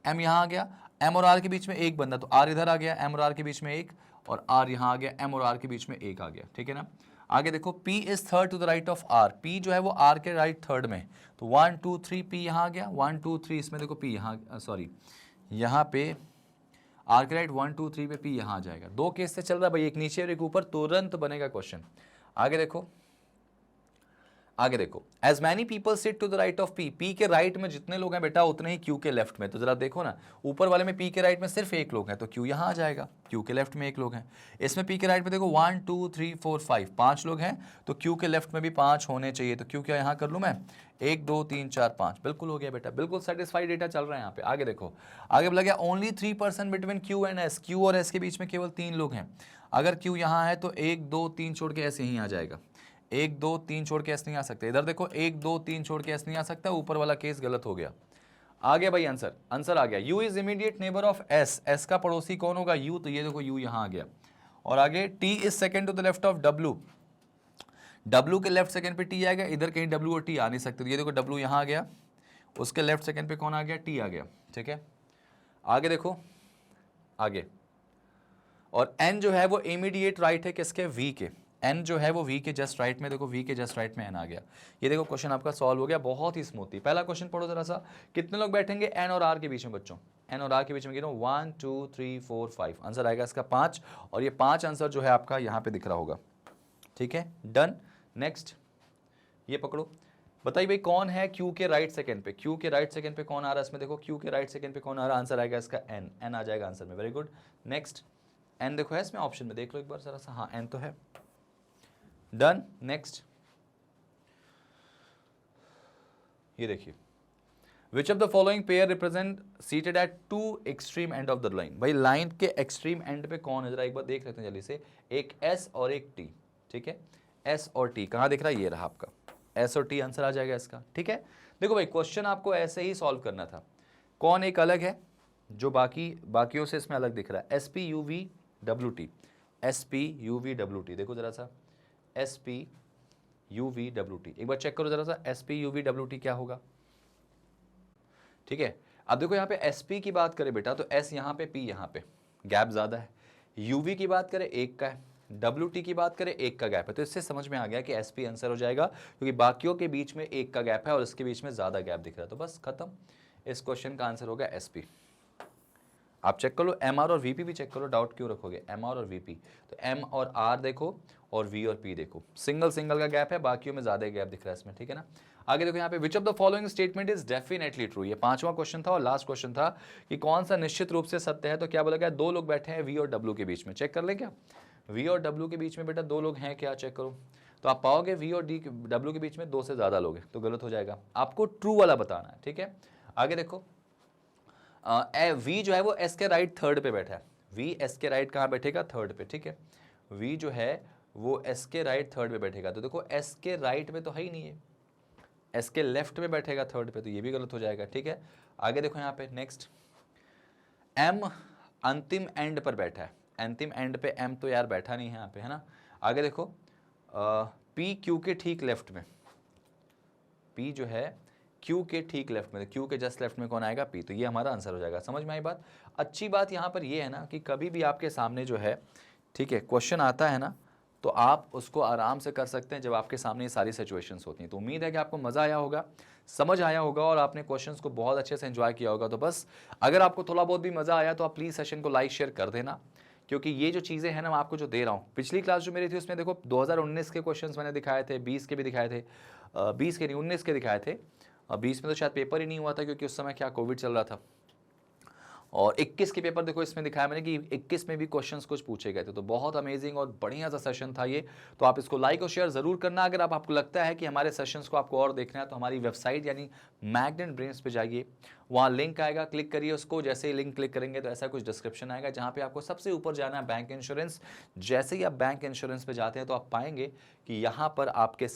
एम यहाँ आ गया, एम और आर के बीच में एक बंदा, तो आर इधर आ गया, एम और आर के बीच में एक, और आर यहाँ आ गया, एम और आर के बीच में एक आ गया। ठीक है ना, आगे देखो, P is third to the right of R, P जो है वो R के राइट थर्ड में, तो 1 2 3 P यहाँ आ गया, 1 2 3 इसमें देखो P यहाँ, सॉरी यहाँ पे R के राइट 1 2 3 पे P यहाँ आ जाएगा। 2 केस से चल रहा है भाई, एक नीचे और एक ऊपर, तुरंत बनेगा क्वेश्चन। आगे देखो, आगे देखो, as many people sit to the right of P, P के राइट में जितने लोग हैं बेटा उतने ही क्यू के लेफ्ट में। तो जरा देखो ना, ऊपर वाले में पी के राइट में सिर्फ एक लोग हैं तो क्यू यहाँ आ जाएगा, क्यू के लेफ्ट में एक लोग हैं। इसमें पी के राइट में देखो 1 2 3 4 5 5 लोग हैं, तो क्यू के लेफ्ट में भी 5 होने चाहिए, तो क्यू क्या यहाँ कर लूँ मैं, 1 2 3 4 5, बिल्कुल हो गया बेटा, बिल्कुल सेटिस्फाइड डेटा चल रहा है यहाँ पे। आगे देखो, आगे बोला गया only 3 person between Q and S, Q और एस के बीच में केवल 3 लोग हैं। अगर क्यू यहाँ है तो 1 2 3 छोड़ के ऐसे ही आ जाएगा, 1 2 3 छोड़ के एस नहीं आ सकते। इधर देखो 1 2 3 छोड़ के एस नहीं आ सकता, ऊपर वाला केस गलत हो गया। आ गया भाई आंसर, आंसर आ गया। You is immediate neighbour of S, S का पड़ोसी कौन होगा, यू, तो ये देखो यू यहाँ आ गया। और आगे T is second to the left of W, W के लेफ्ट सेकंड पे टी आएगा, इधर कहीं डब्ल्यू और टी आ नहीं सकते, तो ये देखो डब्ल्यू यहाँ आ गया, उसके लेफ्ट सेकंड पे कौन आ गया, टी आ गया। ठीक है, आगे देखो, आगे, और एन जो है वो इमीडिएट राइट है किसके, वी के, एन जो है वो वी के जस्ट राइट में, देखो वी के जस्ट राइट में एन आ गया। ये देखो क्वेश्चन आपका सॉल्व हो गया बहुत ही स्मूथली। पहला क्वेश्चन पढ़ो जरा सा, कितने लोग बैठेंगे एन और आर के बीच में बच्चों, एन और आर के बीच में गिनो 1 2 3 4 5, आंसर आएगा इसका 5, और ये 5 आंसर जो है आपका यहाँ पे दिख रहा होगा, ठीक है, डन। नेक्स्ट, ये पकड़ो, बताइए भाई कौन है क्यू के राइट सेकंड पे, क्यू के राइट सेकंड पे कौन आ रहा है इसमें, देखो क्यू के राइट सेकंड पे कौन आ रहा है, आंसर आएगा इसका एन, एन आ जाएगा आंसर में, वेरी गुड। नेक्स्ट, एन देखो है इसमें ऑप्शन में, देख लो एक बार जरा सा, हाँ एन तो है, डन। नेक्स्ट, ये देखिए, which of the following pair represent seated at two extreme end of the line, भाई लाइन के एक्सट्रीम एंड पे कौन है, जरा एक बार देख लेते हैं जल्दी से, एक एस और एक टी, ठीक है, एस और टी कहाँ दिख रहा है, ये रहा आपका एस और टी, आंसर आ जाएगा इसका, ठीक है। देखो भाई क्वेश्चन आपको ऐसे ही सॉल्व करना था, कौन एक अलग है जो बाकियों से इसमें अलग दिख रहा है, S P U V W T, S P U V W T, देखो जरा सा, S P U V W T, एक बार चेक करो जरा सा, S P U V W T क्या होगा, ठीक है। अब देखो यहाँ पे एस पी की बात करें बेटा तो एस यहाँ पे, पी यहाँ पे, गैप ज़्यादा है, यूवी की बात करें एक का है, डब्ल्यू टी की बात करें एक का गैप है, तो इससे समझ में आ गया कि एस पी आंसर हो जाएगा, क्योंकि बाकियों के बीच में एक का गैप है और इसके बीच में ज़्यादा गैप दिख रहा है, तो बस खत्म, इस क्वेश्चन का आंसर होगा एस पी। आप चेक कर लो, एम आर और वीपी भी चेक करो, डाउट क्यों रखोगे, एम आर और वीपी, तो एम और आर देखो और वी और पी देखो, सिंगल सिंगल का गैप है, बाकियों में ज़्यादा गैप दिख रहा है इसमें, ठीक है ना। आगे देखो यहाँ पे, विच of the following statement is definitely true, ये पांचवा क्वेश्चन था और लास्ट क्वेश्चन था कि कौन सा निश्चित रूप से सत्य है, तो क्या बोला गया, दो लोग बैठे हैं वी और डब्ल्यू के बीच में, चेक कर ले क्या, वी और डब्ल्यू के बीच में बेटा दो लोग हैं क्या, चेक करो, तो आप पाओगे वी और डी डब्ल्यू के बीच में दो से ज़्यादा लोग हैं, तो गलत हो जाएगा, आपको ट्रू वाला बताना है, ठीक है। आगे देखो, वी जो है वो एस के राइट थर्ड पे बैठा है, वी एस के राइट कहाँ बैठेगा, थर्ड पे, ठीक है, वी जो है वो एस के राइट थर्ड पे बैठेगा, तो देखो एस के राइट में तो है ही नहीं है, एस के लेफ्ट में बैठेगा थर्ड पे, तो ये भी गलत हो जाएगा, ठीक है। आगे देखो यहाँ पे नेक्स्ट, एम अंतिम एंड पर बैठा है, अंतिम एंड पे एम तो यार बैठा नहीं है यहाँ पे, है ना। आगे देखो, पी क्यू के ठीक लेफ्ट में, पी जो है क्यू के ठीक लेफ्ट में, क्यू के जस्ट लेफ्ट में कौन आएगा, पी, तो ये हमारा आंसर हो जाएगा, समझ में आई बात। अच्छी बात यहाँ पर ये है ना कि कभी भी आपके सामने जो है, ठीक है, क्वेश्चन आता है ना, तो आप उसको आराम से कर सकते हैं जब आपके सामने ये सारी सिचुएशंस होती हैं। तो उम्मीद है कि आपको मज़ा आया होगा, समझ आया होगा और आपने क्वेश्चंस को बहुत अच्छे से एंजॉय किया होगा। तो बस अगर आपको थोड़ा बहुत भी मज़ा आया तो आप प्लीज़ सेशन को लाइक शेयर कर देना, क्योंकि ये जो चीज़ें हैं ना मैं आपको जो दे रहा हूँ, पिछली क्लास जो मेरी थी उसमें देखो 2019 के क्वेश्चंस मैंने दिखाए थे, 20 के भी दिखाए थे, 20 के नहीं 19 के दिखाए थे, 20 में तो शायद पेपर ही नहीं हुआ था क्योंकि उस समय क्या कोविड चल रहा था, और 21 के पेपर देखो इसमें दिखाया मैंने कि 21 में भी क्वेश्चंस कुछ पूछे गए थे। तो बहुत अमेजिंग और बढ़िया सा सेशन था ये, तो आप इसको लाइक और शेयर ज़रूर करना। अगर आपको लगता है कि हमारे सेशंस को आपको और देखना है तो हमारी वेबसाइट यानी मैग्नेट ब्रेन्स पे जाइए, वहाँ लिंक आएगा, क्लिक करिए उसको, जैसे ही लिंक क्लिक करेंगे तो ऐसा कुछ डिस्क्रिप्शन आएगा जहाँ पे आपको सबसे ऊपर जाना है बैंक इंश्योरेंस। जैसे ही आप बैंक इंश्योरेंस पे जाते हैं तो आप पाएंगे कि यहाँ पर आपके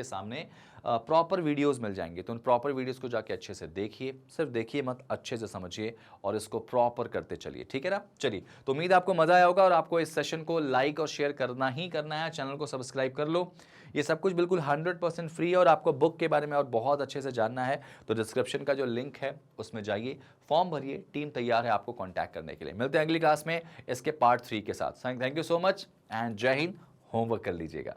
सामने प्रॉपर वीडियोस मिल जाएंगे। तो उन प्रॉपर वीडियोस को जाके अच्छे से देखिए, सिर्फ देखिए मत, अच्छे से समझिए और इसको प्रॉपर करते चलिए, ठीक है ना। चलिए, तो उम्मीद आपको मजा आया होगा और आपको इस सेशन को लाइक और शेयर करना ही करना है, चैनल को सब्सक्राइब कर लो। ये सब कुछ बिल्कुल 100% फ्री है और आपको बुक के बारे में और बहुत अच्छे से जानना है तो डिस्क्रिप्शन का जो लिंक है उसमें जाइए, फॉर्म भरिए, टीम तैयार है आपको कॉन्टैक्ट करने के लिए। मिलते हैं अगली क्लास में इसके पार्ट 3 के साथ। Thank you so much and जय हिंद। होमवर्क कर लीजिएगा।